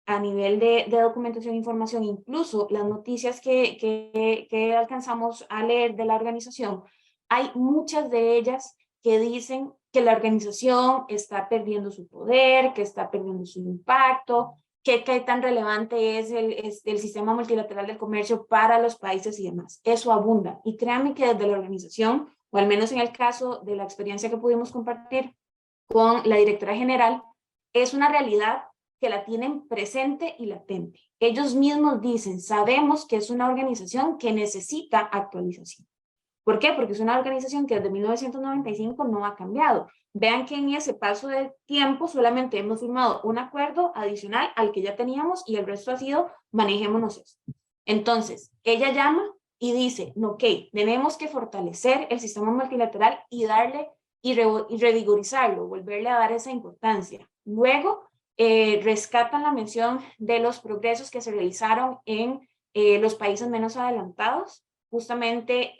a nivel de documentación e información, incluso las noticias que alcanzamos a leer de la organización, hay muchas de ellas que dicen que la organización está perdiendo su poder, que está perdiendo su impacto, que qué tan relevante es el sistema multilateral del comercio para los países y demás. Eso abunda. Y créanme que desde la organización, o al menos en el caso de la experiencia que pudimos compartir con la directora general, es una realidad que la tienen presente y latente. Ellos mismos dicen, sabemos que es una organización que necesita actualización. ¿Por qué? Porque es una organización que desde 1995 no ha cambiado. Vean que en ese paso de tiempo solamente hemos firmado un acuerdo adicional al que ya teníamos y el resto ha sido manejémonos esto. Entonces, ella llama y dice, ok, tenemos que fortalecer el sistema multilateral y darle y revigorizarlo, volverle a dar esa importancia. Luego, rescatan la mención de los progresos que se realizaron en los países menos adelantados, justamente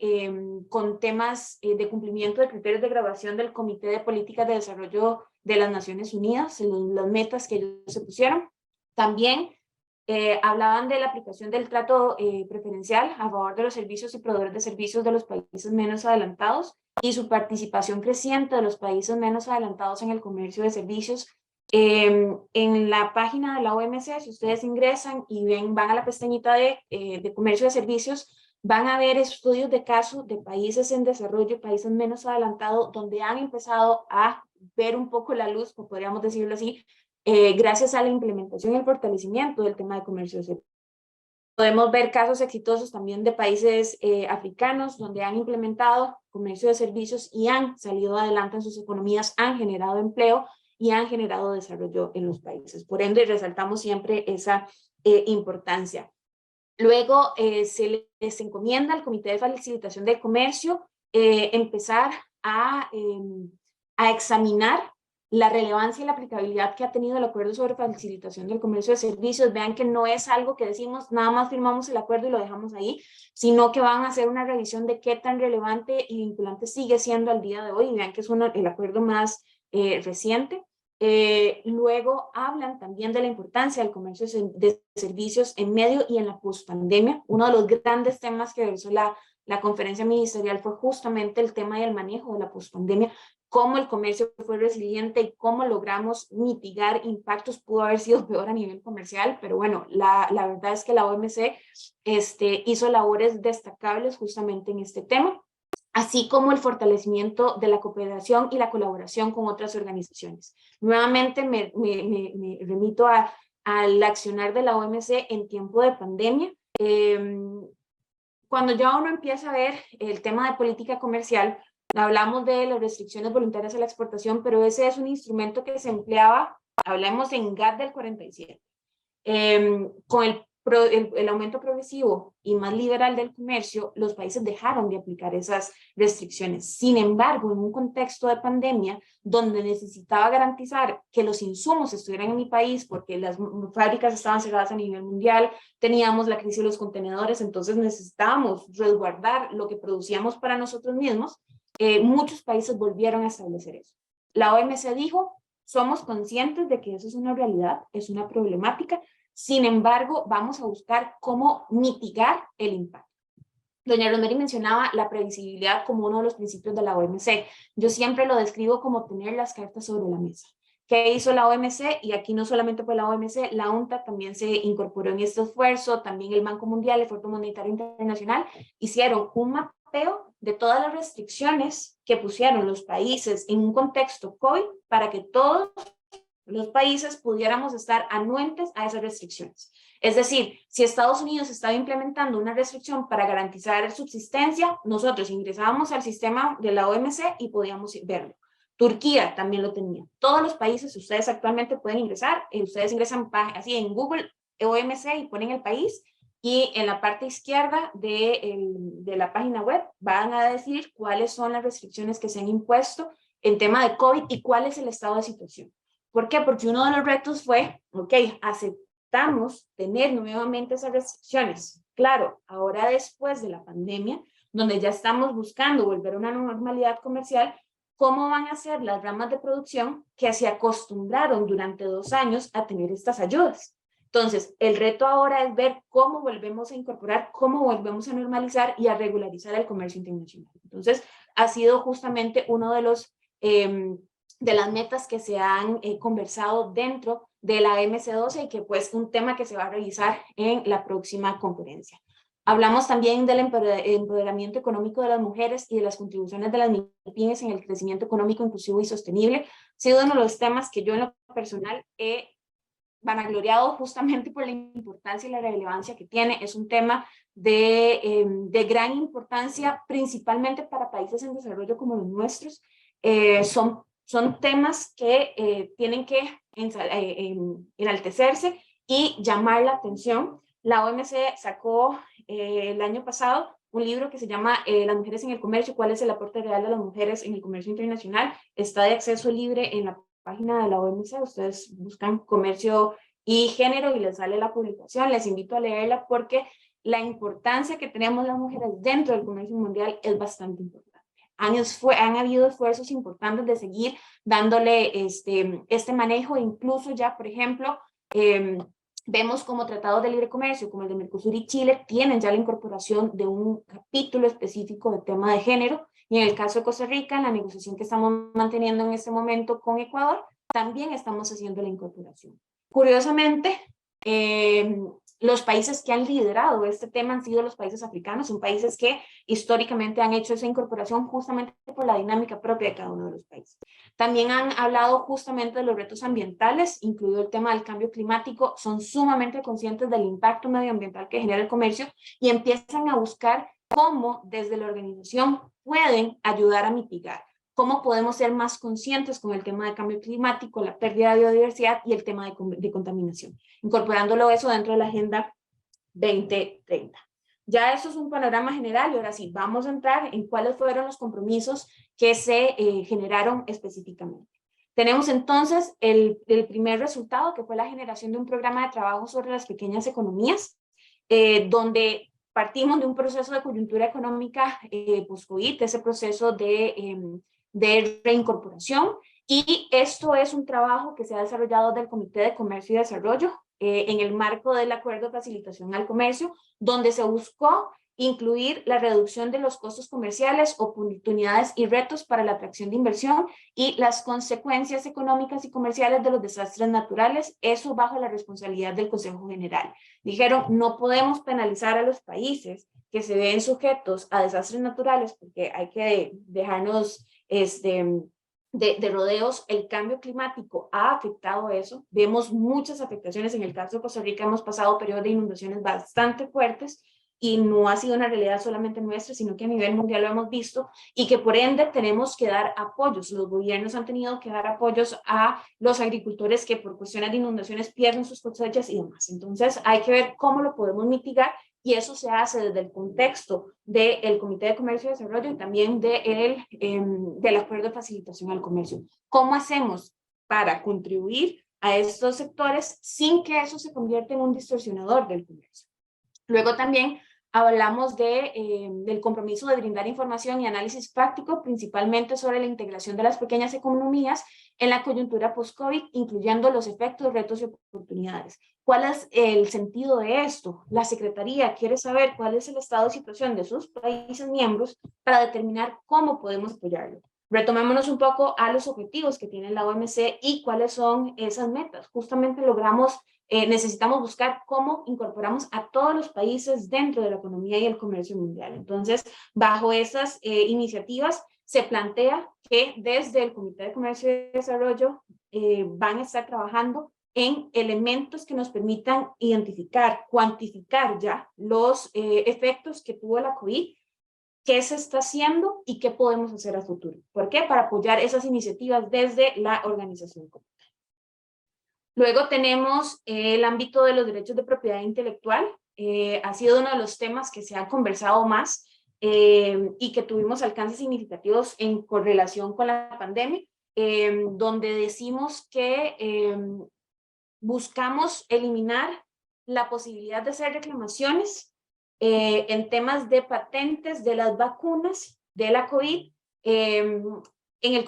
con temas de cumplimiento de criterios de graduación del Comité de Políticas de Desarrollo de las Naciones Unidas, las metas que ellos se pusieron. También hablaban de la aplicación del trato preferencial a favor de los servicios y proveedores de servicios de los países menos adelantados y su participación creciente de los países menos adelantados en el comercio de servicios. En la página de la OMC, si ustedes ingresan y van a la pestañita de comercio de servicios, van a ver estudios de caso de países en desarrollo, países menos adelantados, donde han empezado a ver un poco la luz, o podríamos decirlo así, gracias a la implementación y el fortalecimiento del tema de comercio de servicios. Podemos ver casos exitosos también de países africanos donde han implementado comercio de servicios y han salido adelante en sus economías, han generado empleo y han generado desarrollo en los países. Por ende, resaltamos siempre esa importancia. Luego se les encomienda al Comité de Facilitación de Comercio empezar a examinar la relevancia y la aplicabilidad que ha tenido el acuerdo sobre facilitación del comercio de servicios. Vean que no es algo que decimos, nada más firmamos el acuerdo y lo dejamos ahí, sino que van a hacer una revisión de qué tan relevante y vinculante sigue siendo al día de hoy. Y vean que es el acuerdo más reciente. Luego hablan también de la importancia del comercio de servicios en medio y en la pospandemia. Uno de los grandes temas que realizó la conferencia ministerial fue justamente el tema del manejo de la pospandemia, cómo el comercio fue resiliente y cómo logramos mitigar impactos. Pudo haber sido peor a nivel comercial, pero bueno, la verdad es que la OMC hizo labores destacables justamente en este tema, así como el fortalecimiento de la cooperación y la colaboración con otras organizaciones. Nuevamente me remito al accionar de la OMC en tiempo de pandemia. Cuando ya uno empieza a ver el tema de política comercial, hablamos de las restricciones voluntarias a la exportación, pero ese es un instrumento que se empleaba, hablamos en GATT del 47, con el aumento progresivo y más liberal del comercio, los países dejaron de aplicar esas restricciones. Sin embargo, en un contexto de pandemia, donde necesitaba garantizar que los insumos estuvieran en mi país, porque las fábricas estaban cerradas a nivel mundial, teníamos la crisis de los contenedores, entonces necesitábamos resguardar lo que producíamos para nosotros mismos, muchos países volvieron a establecer eso. La OMC dijo, somos conscientes de que eso es una realidad, es una problemática. Sin embargo, vamos a buscar cómo mitigar el impacto. Doña Rosemary mencionaba la previsibilidad como uno de los principios de la OMC. Yo siempre lo describo como tener las cartas sobre la mesa. ¿Qué hizo la OMC? Y aquí no solamente fue la OMC, la UNCTAD también se incorporó en este esfuerzo, también el Banco Mundial, el Fondo Monetario Internacional, hicieron un mapeo de todas las restricciones que pusieron los países en un contexto COVID para que todos los países pudiéramos estar anuentes a esas restricciones. Es decir, si Estados Unidos estaba implementando una restricción para garantizar subsistencia, nosotros ingresábamos al sistema de la OMC y podíamos verlo. Turquía también lo tenía. Todos los países, ustedes actualmente pueden ingresar, ustedes ingresan así en Google OMC y ponen el país, y en la parte izquierda de la página web van a decir cuáles son las restricciones que se han impuesto en tema de COVID y cuál es el estado de situación. ¿Por qué? Porque uno de los retos fue, ok, aceptamos tener nuevamente esas restricciones. Claro, ahora después de la pandemia, donde ya estamos buscando volver a una normalidad comercial, ¿cómo van a ser las ramas de producción que se acostumbraron durante 2 años a tener estas ayudas? Entonces, el reto ahora es ver cómo volvemos a incorporar, cómo volvemos a normalizar y a regularizar el comercio internacional. Entonces, ha sido justamente uno de las metas que se han conversado dentro de la MC12 y que pues un tema que se va a realizar en la próxima conferencia. Hablamos también del empoderamiento económico de las mujeres y de las contribuciones de las MIPYMES en el crecimiento económico inclusivo y sostenible. Ha sido uno de los temas que yo en lo personal he vanagloriado justamente por la importancia y la relevancia que tiene. Es un tema de gran importancia, principalmente para países en desarrollo como los nuestros. Son temas que tienen que enaltecerse y llamar la atención. La OMC sacó el año pasado un libro que se llama Las mujeres en el comercio, ¿cuál es el aporte real de las mujeres en el comercio internacional? Está de acceso libre en la página de la OMC, ustedes buscan comercio y género y les sale la publicación. Les invito a leerla porque la importancia que tenemos las mujeres dentro del comercio mundial es bastante importante. Han habido esfuerzos importantes de seguir dándole este manejo, incluso ya, por ejemplo, vemos como tratados de libre comercio, como el de Mercosur y Chile, tienen ya la incorporación de un capítulo específico de tema de género, y en el caso de Costa Rica, en la negociación que estamos manteniendo en este momento con Ecuador, también estamos haciendo la incorporación. Curiosamente, los países que han liderado este tema han sido los países africanos, son países que históricamente han hecho esa incorporación justamente por la dinámica propia de cada uno de los países. También han hablado justamente de los retos ambientales, incluido el tema del cambio climático, son sumamente conscientes del impacto medioambiental que genera el comercio y empiezan a buscar cómo desde la organización pueden ayudar a mitigar. Cómo podemos ser más conscientes con el tema de cambio climático, la pérdida de biodiversidad y el tema de contaminación, incorporándolo eso dentro de la Agenda 2030. Ya eso es un panorama general y ahora sí, vamos a entrar en cuáles fueron los compromisos que se generaron específicamente. Tenemos entonces el primer resultado, que fue la generación de un programa de trabajo sobre las pequeñas economías, donde partimos de un proceso de coyuntura económica post-COVID, ese proceso de reincorporación, y esto es un trabajo que se ha desarrollado del Comité de Comercio y Desarrollo en el marco del Acuerdo de Facilitación al Comercio, donde se buscó incluir la reducción de los costos comerciales, oportunidades y retos para la atracción de inversión y las consecuencias económicas y comerciales de los desastres naturales, eso bajo la responsabilidad del Consejo General. Dijeron, no podemos penalizar a los países que se ven sujetos a desastres naturales porque hay que dejarnos de rodeos. El cambio climático ha afectado eso. Vemos muchas afectaciones. En el caso de Costa Rica hemos pasado periodos de inundaciones bastante fuertes y no ha sido una realidad solamente nuestra, sino que a nivel mundial lo hemos visto y que por ende tenemos que dar apoyos. Los gobiernos han tenido que dar apoyos a los agricultores que por cuestiones de inundaciones pierden sus cosechas y demás. Entonces hay que ver cómo lo podemos mitigar y eso se hace desde el contexto del Comité de Comercio y Desarrollo y también del Acuerdo de Facilitación al Comercio. ¿Cómo hacemos para contribuir a estos sectores sin que eso se convierta en un distorsionador del comercio? Luego también hablamos del compromiso de brindar información y análisis práctico, principalmente sobre la integración de las pequeñas economías en la coyuntura post-COVID, incluyendo los efectos, retos y oportunidades. ¿Cuál es el sentido de esto? La Secretaría quiere saber cuál es el estado de situación de sus países miembros para determinar cómo podemos apoyarlo. Retomémonos un poco a los objetivos que tiene la OMC y cuáles son esas metas. Justamente necesitamos buscar cómo incorporamos a todos los países dentro de la economía y el comercio mundial. Entonces, bajo esas iniciativas, se plantea que desde el Comité de Comercio y Desarrollo van a estar trabajando en elementos que nos permitan identificar, cuantificar ya los efectos que tuvo la COVID qué se está haciendo y qué podemos hacer a futuro. ¿Por qué? Para apoyar esas iniciativas desde la organización comunitaria. Luego tenemos el ámbito de los derechos de propiedad intelectual. Ha sido uno de los temas que se ha conversado más y que tuvimos alcances significativos en correlación con la pandemia, donde decimos que buscamos eliminar la posibilidad de hacer reclamaciones en temas de patentes de las vacunas de la COVID, en el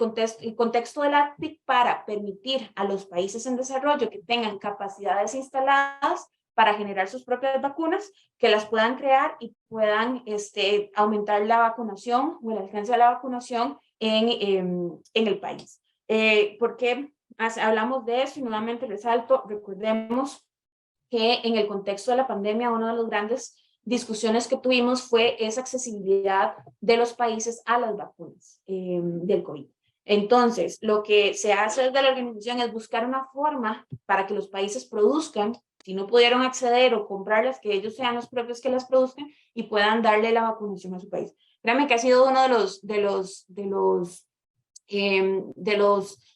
contexto del ACTIC, para permitir a los países en desarrollo que tengan capacidades instaladas para generar sus propias vacunas, que las puedan crear y puedan aumentar la vacunación o el alcance de la vacunación en el país. ¿Por qué hablamos de eso? Y nuevamente resalto, recordemos que en el contexto de la pandemia, una de las grandes discusiones que tuvimos fue esa accesibilidad de los países a las vacunas del COVID. Entonces, lo que se hace desde la organización es buscar una forma para que los países produzcan, si no pudieron acceder o comprarlas, que ellos sean los propios que las produzcan y puedan darle la vacunación a su país. Créanme que ha sido uno de los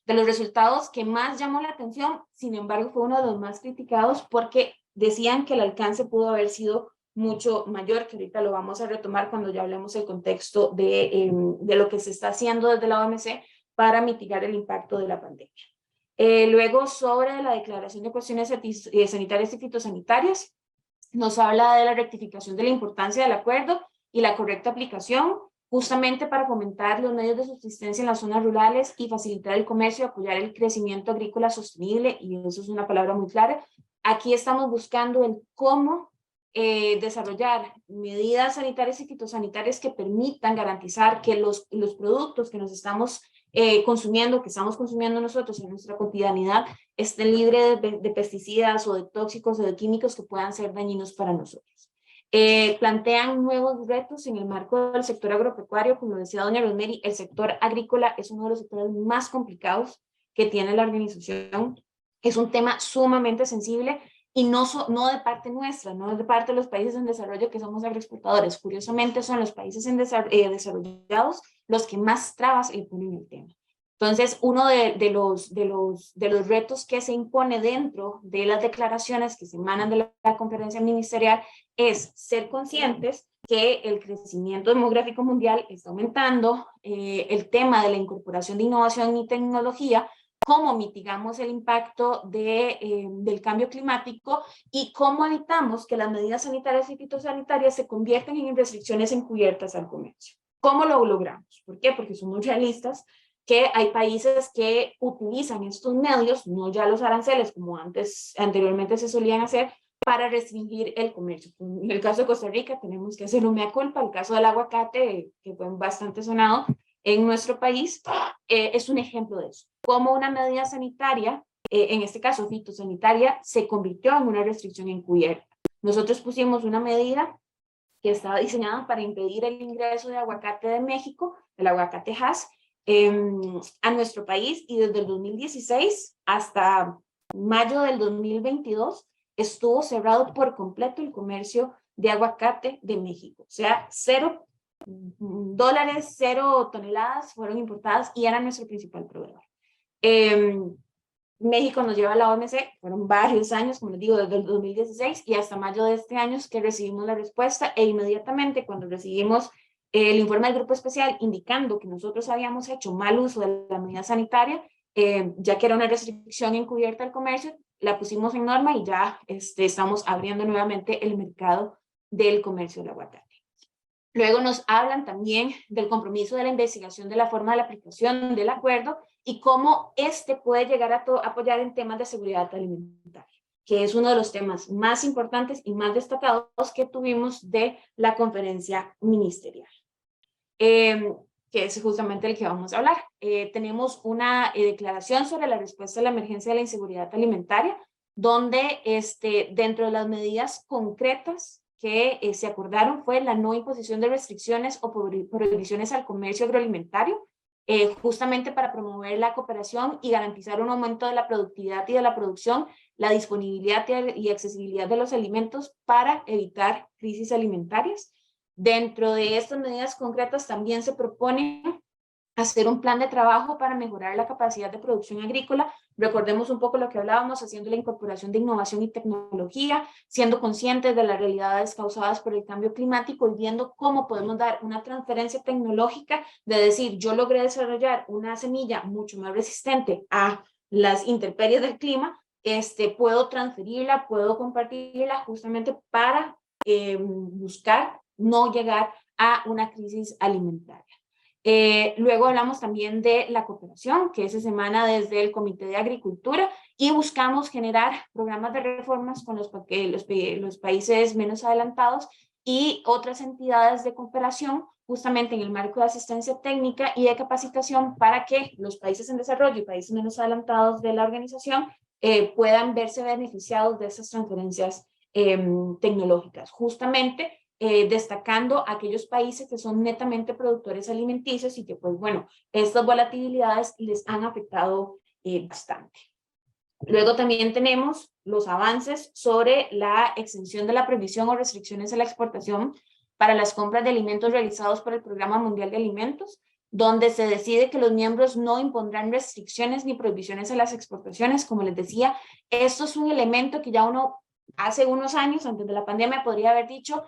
resultados que más llamó la atención. Sin embargo, fue uno de los más criticados porque decían que el alcance pudo haber sido mucho mayor, que ahorita lo vamos a retomar cuando ya hablemos del contexto de lo que se está haciendo desde la OMC para mitigar el impacto de la pandemia. Luego, sobre la declaración de cuestiones sanitarias y fitosanitarias, nos habla de la rectificación de la importancia del acuerdo y la correcta aplicación, justamente para fomentar los medios de subsistencia en las zonas rurales y facilitar el comercio y apoyar el crecimiento agrícola sostenible, y eso es una palabra muy clara. Aquí estamos buscando el cómo desarrollar medidas sanitarias y fitosanitarias que permitan garantizar que los productos que nos estamos consumiendo, que estamos consumiendo nosotros en nuestra cotidianidad, estén libres de pesticidas o de tóxicos o de químicos que puedan ser dañinos para nosotros. Plantean nuevos retos en el marco del sector agropecuario. Como decía doña Rosemary, el sector agrícola es uno de los sectores más complicados que tiene la organización. Es un tema sumamente sensible y no de parte nuestra, no de parte de los países en desarrollo que somos agroexportadores. Curiosamente son los países desarrollados los que más trabas le ponen el tema. Entonces, uno de los retos que se impone dentro de las declaraciones que se emanan de la conferencia ministerial es ser conscientes que el crecimiento demográfico mundial está aumentando, el tema de la incorporación de innovación y tecnología, cómo mitigamos el impacto del cambio climático y cómo evitamos que las medidas sanitarias y fitosanitarias se conviertan en restricciones encubiertas al comercio. ¿Cómo lo logramos? ¿Por qué? Porque somos realistas, que hay países que utilizan estos medios, no ya los aranceles como anteriormente se solían hacer, para restringir el comercio. En el caso de Costa Rica tenemos que hacer un mea culpa. El caso del aguacate, que fue bastante sonado en nuestro país, es un ejemplo de eso. Cómo una medida sanitaria, en este caso fitosanitaria, se convirtió en una restricción encubierta. Nosotros pusimos una medida que estaba diseñada para impedir el ingreso de aguacate de México, el aguacate Hass, a nuestro país, y desde el 2016 hasta mayo del 2022 estuvo cerrado por completo el comercio de aguacate de México. O sea, $0, 0 toneladas fueron importadas y era nuestro principal proveedor. México nos lleva a la OMC, fueron varios años, como les digo, desde el 2016 y hasta mayo de este año que recibimos la respuesta, e inmediatamente cuando recibimos el informe del grupo especial indicando que nosotros habíamos hecho mal uso de la medida sanitaria, ya que era una restricción encubierta al comercio, la pusimos en norma y ya estamos abriendo nuevamente el mercado del comercio del aguacate. Luego nos hablan también del compromiso de la investigación de la forma de la aplicación del acuerdo y cómo puede llegar a apoyar en temas de seguridad alimentaria, que es uno de los temas más importantes y más destacados que tuvimos de la conferencia ministerial, que es justamente el que vamos a hablar. Tenemos una declaración sobre la respuesta a la emergencia de la inseguridad alimentaria, donde dentro de las medidas concretas que se acordaron fue la no imposición de restricciones o prohibiciones al comercio agroalimentario, justamente para promover la cooperación y garantizar un aumento de la productividad y de la producción, la disponibilidad y accesibilidad de los alimentos para evitar crisis alimentarias. Dentro de estas medidas concretas también se propone hacer un plan de trabajo para mejorar la capacidad de producción agrícola. Recordemos un poco lo que hablábamos, haciendo la incorporación de innovación y tecnología, siendo conscientes de las realidades causadas por el cambio climático y viendo cómo podemos dar una transferencia tecnológica de decir, yo logré desarrollar una semilla mucho más resistente a las intemperies del clima, puedo transferirla, puedo compartirla justamente para buscar no llegar a una crisis alimentaria. Luego hablamos también de la cooperación, que se emana desde el Comité de Agricultura, y buscamos generar programas de reformas con los países menos adelantados y otras entidades de cooperación, justamente en el marco de asistencia técnica y de capacitación, para que los países en desarrollo y países menos adelantados de la organización puedan verse beneficiados de esas transferencias tecnológicas. Justamente destacando aquellos países que son netamente productores alimenticios y que, pues bueno, estas volatilidades les han afectado bastante. Luego también tenemos los avances sobre la exención de la prohibición o restricciones a la exportación para las compras de alimentos realizados por el Programa Mundial de Alimentos, donde se decide que los miembros no impondrán restricciones ni prohibiciones a las exportaciones. Como les decía, esto es un elemento que ya uno hace unos años, antes de la pandemia, podría haber dicho,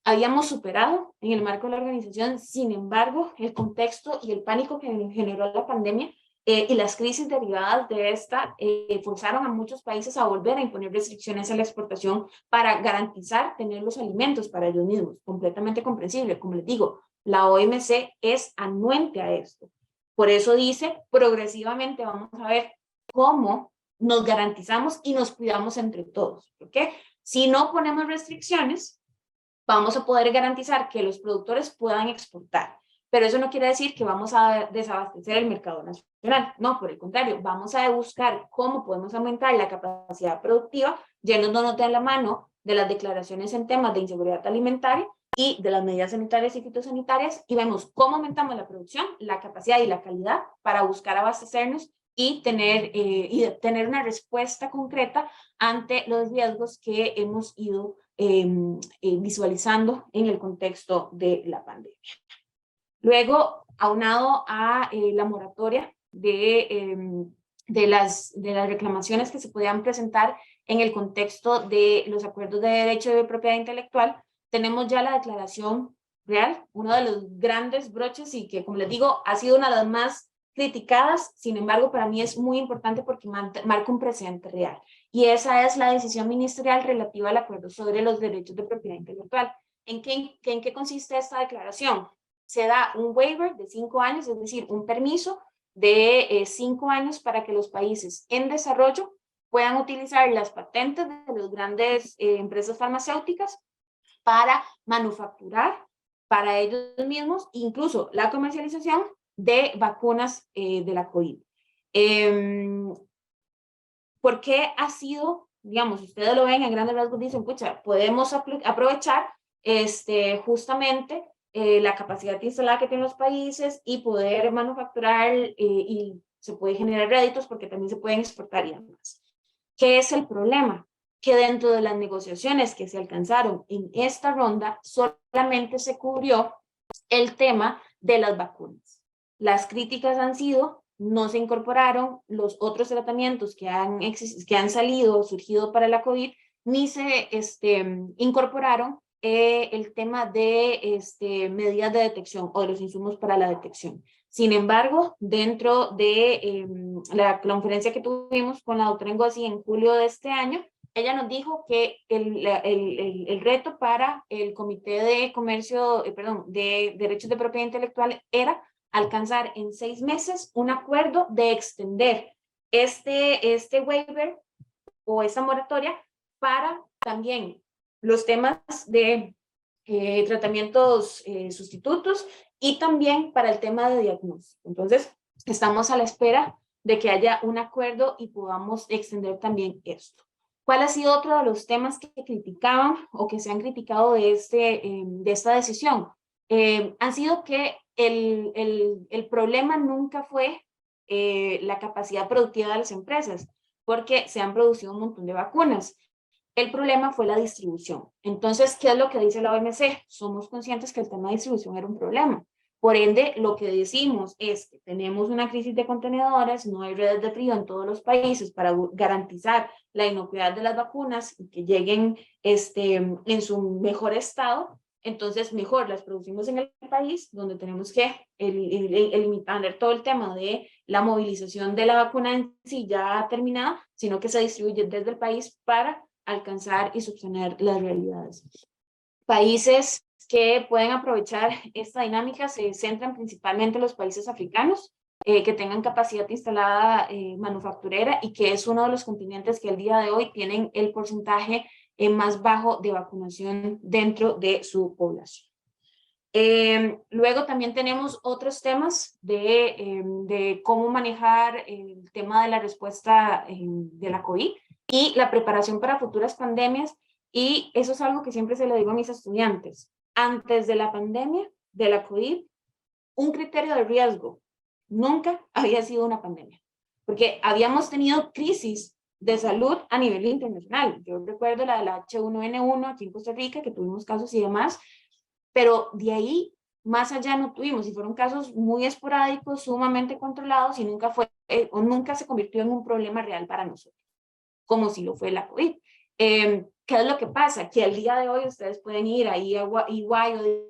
habíamos superado en el marco de la organización. Sin embargo, el contexto y el pánico que generó la pandemia y las crisis derivadas de esta forzaron a muchos países a volver a imponer restricciones a la exportación para garantizar tener los alimentos para ellos mismos. Completamente comprensible. Como les digo, la OMC es anuente a esto. Por eso dice, progresivamente vamos a ver cómo nos garantizamos y nos cuidamos entre todos. ¿Por qué? Si no ponemos restricciones, vamos a poder garantizar que los productores puedan exportar. Pero eso no quiere decir que vamos a desabastecer el mercado nacional. No, por el contrario, vamos a buscar cómo podemos aumentar la capacidad productiva, yéndonos de la mano de las declaraciones en temas de inseguridad alimentaria y de las medidas sanitarias y fitosanitarias, y vemos cómo aumentamos la producción, la capacidad y la calidad para buscar abastecernos y tener una respuesta concreta ante los riesgos que hemos ido visualizando en el contexto de la pandemia. Luego, aunado a la moratoria de las reclamaciones que se podían presentar en el contexto de los acuerdos de derecho de propiedad intelectual, tenemos ya la declaración real, uno de los grandes broches y que, como les digo, ha sido una de las más criticadas. Sin embargo, para mí es muy importante porque marca un precedente real. Y esa es la decisión ministerial relativa al acuerdo sobre los derechos de propiedad intelectual. ¿En qué consiste esta declaración? Se da un waiver de 5 años, es decir, un permiso de 5 años para que los países en desarrollo puedan utilizar las patentes de las grandes empresas farmacéuticas para manufacturar para ellos mismos, incluso la comercialización de vacunas de la COVID. ¿Por qué ha sido, digamos, ustedes lo ven en grandes rasgos, dicen, pucha, podemos aprovechar justamente la capacidad instalada que tienen los países y poder manufacturar y se puede generar réditos porque también se pueden exportar y demás? ¿Qué es el problema? Que dentro de las negociaciones que se alcanzaron en esta ronda solamente se cubrió el tema de las vacunas. Las críticas han sido, no se incorporaron los otros tratamientos que han surgido para la COVID, ni se incorporaron el tema de medidas de detección o de los insumos para la detección. Sin embargo, dentro de la conferencia que tuvimos con la doctora Ngozi en julio de este año, ella nos dijo que el reto para el Comité de Comercio, de Derechos de Propiedad Intelectual era alcanzar en 6 meses un acuerdo de extender este waiver o esa moratoria para también los temas de tratamientos sustitutos y también para el tema de diagnóstico. Entonces, estamos a la espera de que haya un acuerdo y podamos extender también esto. ¿Cuál ha sido otro de los temas que criticaban o que se han criticado de esta decisión? Han sido que el problema nunca fue la capacidad productiva de las empresas, porque se han producido un montón de vacunas, El problema fue la distribución. Entonces, ¿qué es lo que dice la OMC? Somos conscientes que el tema de distribución era un problema. Por ende, lo que decimos es que tenemos una crisis de contenedores, no hay redes de frío en todos los países para garantizar la inocuidad de las vacunas y que lleguen en su mejor estado. Entonces, mejor las producimos en el país, donde tenemos que eliminar todo el tema de la movilización de la vacuna en sí ya terminada, sino que se distribuye desde el país para alcanzar y subsanar las realidades. Países que pueden aprovechar esta dinámica se centran principalmente en los países africanos, que tengan capacidad instalada manufacturera y que es uno de los continentes que al día de hoy tienen el porcentaje más bajo de vacunación dentro de su población. Luego también tenemos otros temas de cómo manejar el tema de la respuesta de la COVID y la preparación para futuras pandemias, y eso es algo que siempre se lo digo a mis estudiantes. Antes de la pandemia de la COVID, un criterio de riesgo nunca había sido una pandemia, porque habíamos tenido crisis de salud a nivel internacional. Yo recuerdo la del H1N1 aquí en Costa Rica, que tuvimos casos y demás, pero de ahí más allá no tuvimos, y fueron casos muy esporádicos, sumamente controlados, y nunca o nunca se convirtió en un problema real para nosotros, como si lo fue la COVID. ¿Qué es lo que pasa? Que al día de hoy ustedes pueden ir a EY o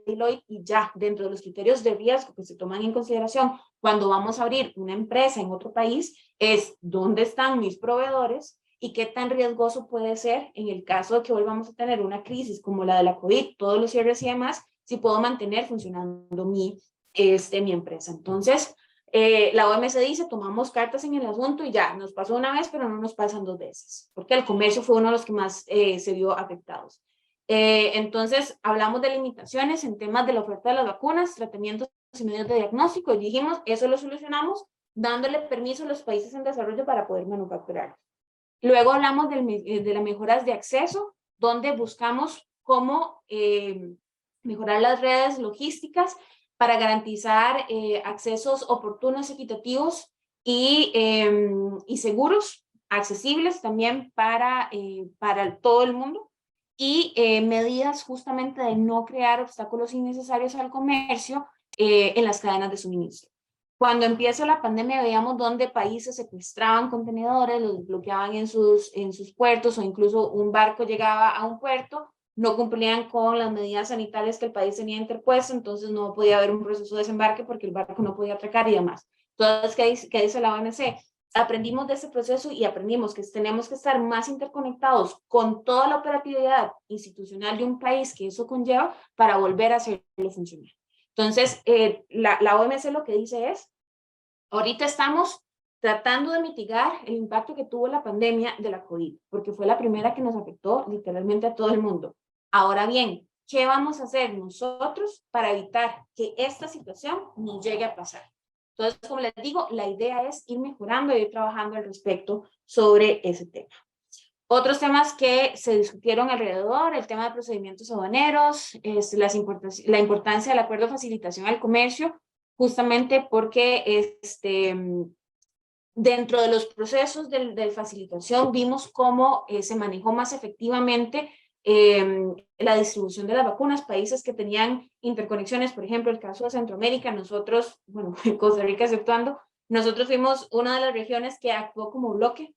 Deloitte y ya, dentro de los criterios de riesgo que se toman en consideración cuando vamos a abrir una empresa en otro país, es dónde están mis proveedores y qué tan riesgoso puede ser en el caso de que volvamos a tener una crisis como la de la COVID, todos los cierres y demás, si puedo mantener funcionando mi empresa. Entonces, la OMS dice, tomamos cartas en el asunto y ya, nos pasó una vez, pero no nos pasan dos veces, porque el comercio fue uno de los que más se vio afectados. Entonces, hablamos de limitaciones en temas de la oferta de las vacunas, tratamientos y medios de diagnóstico, y dijimos, eso lo solucionamos dándole permiso a los países en desarrollo para poder manufacturar. Luego hablamos de las mejoras de acceso, donde buscamos cómo mejorar las redes logísticas para garantizar accesos oportunos, equitativos y seguros, accesibles también para todo el mundo, y medidas justamente de no crear obstáculos innecesarios al comercio en las cadenas de suministro. Cuando empieza la pandemia veíamos donde países secuestraban contenedores, los bloqueaban en sus puertos, o incluso un barco llegaba a un puerto, no cumplían con las medidas sanitarias que el país tenía interpuesto, entonces no podía haber un proceso de desembarque porque el barco no podía atracar y demás. Entonces, ¿qué dice la OMC? Aprendimos de ese proceso y aprendimos que tenemos que estar más interconectados con toda la operatividad institucional de un país que eso conlleva para volver a hacerlo funcionar. Entonces, la OMS lo que dice es, ahorita estamos tratando de mitigar el impacto que tuvo la pandemia de la COVID, porque fue la primera que nos afectó literalmente a todo el mundo. Ahora bien, ¿qué vamos a hacer nosotros para evitar que esta situación nos llegue a pasar? Entonces, como les digo, la idea es ir mejorando y ir trabajando al respecto sobre ese tema. Otros temas que se discutieron alrededor, el tema de procedimientos aduaneros, la importancia del acuerdo de facilitación al comercio, justamente porque dentro de los procesos de facilitación vimos cómo se manejó más efectivamente la distribución de las vacunas. Países que tenían interconexiones, por ejemplo, el caso de Centroamérica, nosotros, bueno, Costa Rica exceptuando, nosotros fuimos una de las regiones que actuó como bloque.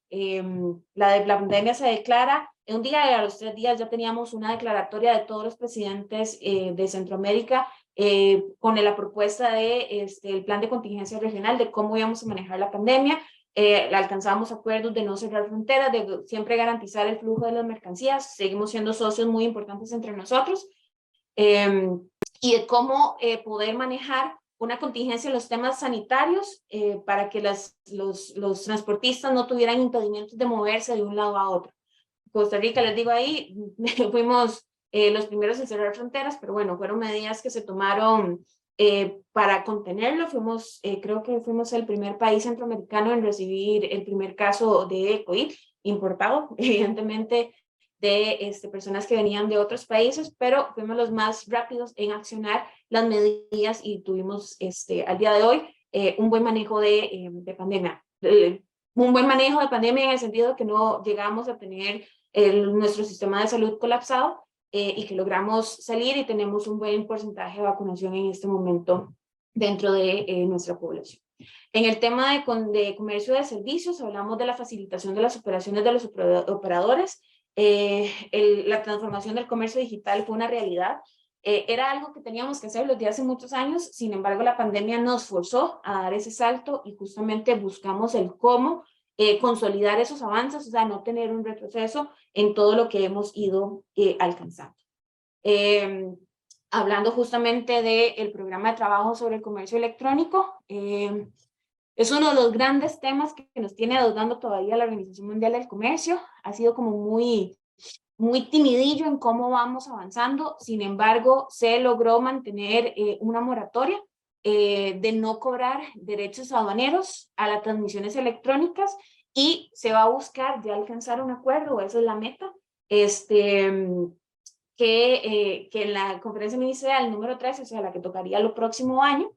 La pandemia se declara en un día, y a los 3 días ya teníamos una declaratoria de todos los presidentes de Centroamérica con la propuesta de el plan de contingencia regional de cómo íbamos a manejar la pandemia. Alcanzamos acuerdos de no cerrar fronteras, de siempre garantizar el flujo de las mercancías. Seguimos siendo socios muy importantes entre nosotros, y de cómo poder manejar una contingencia en los temas sanitarios para que los transportistas no tuvieran impedimentos de moverse de un lado a otro. Costa Rica, les digo ahí, fuimos los primeros en cerrar fronteras, pero bueno, fueron medidas que se tomaron para contenerlo. Creo que fuimos el primer país centroamericano en recibir el primer caso de COVID importado, evidentemente de personas que venían de otros países, pero fuimos los más rápidos en accionar las medidas y tuvimos al día de hoy un buen manejo de pandemia. Un buen manejo de pandemia en el sentido de que no llegamos a tener nuestro sistema de salud colapsado y que logramos salir y tenemos un buen porcentaje de vacunación en este momento dentro de nuestra población. En el tema de comercio de servicios, hablamos de la facilitación de las operaciones de los operadores. La transformación del comercio digital fue una realidad. Era algo que teníamos que hacer desde hace muchos años, sin embargo la pandemia nos forzó a dar ese salto y justamente buscamos el cómo consolidar esos avances, o sea, no tener un retroceso en todo lo que hemos ido alcanzando. Hablando justamente del programa de trabajo sobre el comercio electrónico, es uno de los grandes temas que nos tiene dando todavía la Organización Mundial del Comercio. Ha sido como muy timidillo en cómo vamos avanzando. Sin embargo, se logró mantener una moratoria de no cobrar derechos aduaneros a las transmisiones electrónicas y se va a buscar ya alcanzar un acuerdo, esa es la meta, que en la conferencia ministerial número 13, o sea, la que tocaría el próximo año,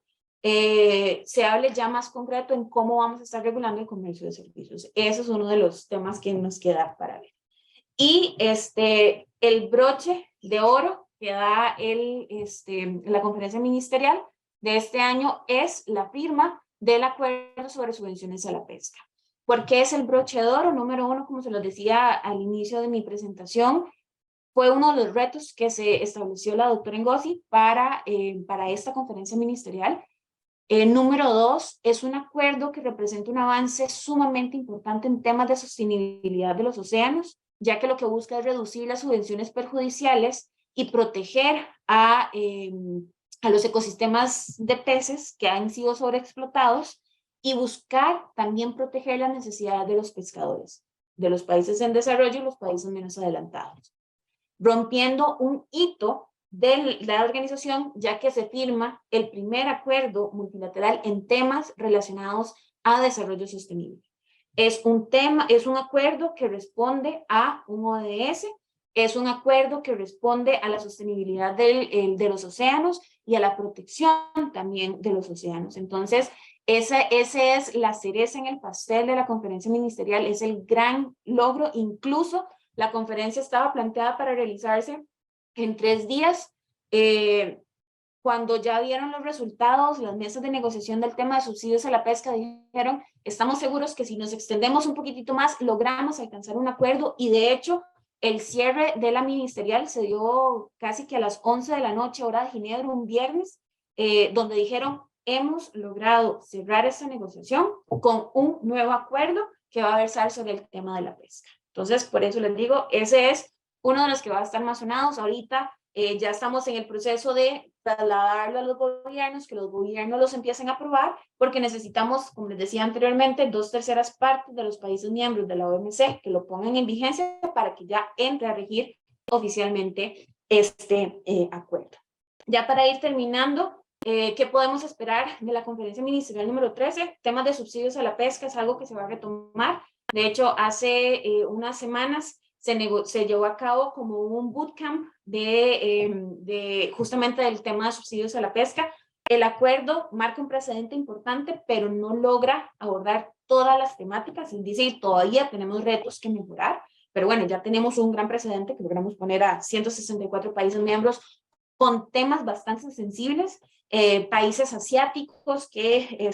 se hable ya más concreto en cómo vamos a estar regulando el comercio de servicios. Ese es uno de los temas que nos queda para ver. Y el broche de oro que da la conferencia ministerial de este año es la firma del acuerdo sobre subvenciones a la pesca. ¿Por qué es el broche de oro? Número uno, como se los decía al inicio de mi presentación, fue uno de los retos que se estableció la doctora Ngozi para esta conferencia ministerial. Número dos, es un acuerdo que representa un avance sumamente importante en temas de sostenibilidad de los océanos, ya que lo que busca es reducir las subvenciones perjudiciales y proteger a los ecosistemas de peces que han sido sobreexplotados y buscar también proteger las necesidades de los pescadores, de los países en desarrollo y los países menos adelantados, rompiendo un hito de la organización, ya que se firma el primer acuerdo multilateral en temas relacionados a desarrollo sostenible. Es un acuerdo que responde a un ODS, es un acuerdo que responde a la sostenibilidad de los océanos y a la protección también de los océanos. Entonces, esa es la cereza en el pastel de la conferencia ministerial, es el gran logro. Incluso la conferencia estaba planteada para realizarse en 3 días. Cuando ya vieron los resultados, las mesas de negociación del tema de subsidios a la pesca dijeron, estamos seguros que si nos extendemos un poquitito más, logramos alcanzar un acuerdo, y de hecho, el cierre de la ministerial se dio casi que a las 11 de la noche, hora de Ginebra, un viernes, donde dijeron, hemos logrado cerrar esta negociación con un nuevo acuerdo que va a versar sobre el tema de la pesca. Entonces, por eso les digo, ese es uno de los que va a estar más sonados. Ahorita ya estamos en el proceso de trasladarlo a los gobiernos, que los gobiernos los empiecen a aprobar, porque necesitamos, como les decía anteriormente, 2/3 partes de los países miembros de la OMC que lo pongan en vigencia para que ya entre a regir oficialmente este acuerdo. Ya para ir terminando, ¿qué podemos esperar de la conferencia ministerial número 13? Temas de subsidios a la pesca es algo que se va a retomar. De hecho, hace unas semanas se llevó a cabo como un bootcamp de justamente del tema de subsidios a la pesca. El acuerdo marca un precedente importante, pero no logra abordar todas las temáticas, es decir, todavía tenemos retos que mejorar, pero bueno, ya tenemos un gran precedente que logramos poner a 164 países miembros con temas bastante sensibles, países asiáticos que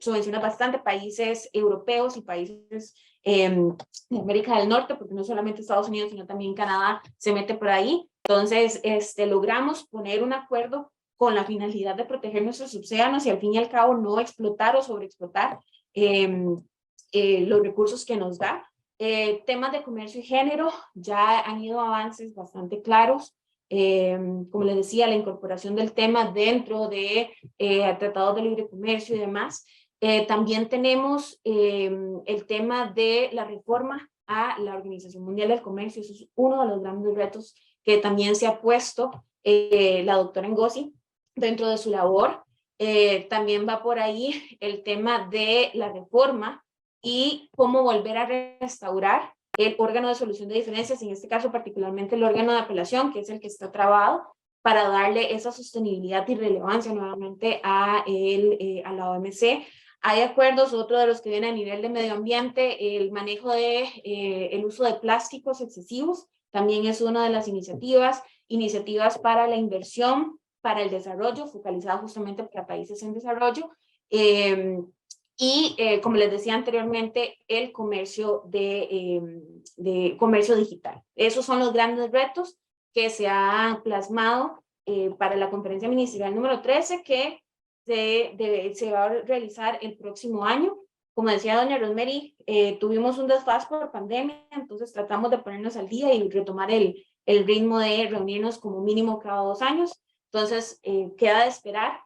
subvencionan bastante, países europeos y países de América del Norte, porque no solamente Estados Unidos, sino también Canadá se mete por ahí. Entonces, logramos poner un acuerdo con la finalidad de proteger nuestros océanos y al fin y al cabo no explotar o sobreexplotar los recursos que nos da. Temas de comercio y género, ya han ido avances bastante claros. Como les decía, la incorporación del tema dentro de tratados de libre comercio y demás. También tenemos el tema de la reforma a la Organización Mundial del Comercio. Eso es uno de los grandes retos que también se ha puesto la doctora Ngozi dentro de su labor. También va por ahí el tema de la reforma y cómo volver a restaurar el órgano de solución de diferencias, en este caso particularmente el órgano de apelación, que es el que está trabado, para darle esa sostenibilidad y relevancia nuevamente a la OMC. Hay acuerdos, otro de los que viene a nivel de medio ambiente, el manejo de el uso de plásticos excesivos, también es una de las iniciativas para la inversión, para el desarrollo, focalizada justamente para países en desarrollo, como les decía anteriormente, el comercio de comercio digital. Esos son los grandes retos que se han plasmado para la conferencia ministerial número 13, que se va a realizar el próximo año. Como decía doña Rosemary, tuvimos un desfase por pandemia, entonces tratamos de ponernos al día y retomar el ritmo de reunirnos como mínimo cada 2 años. Entonces, queda de esperar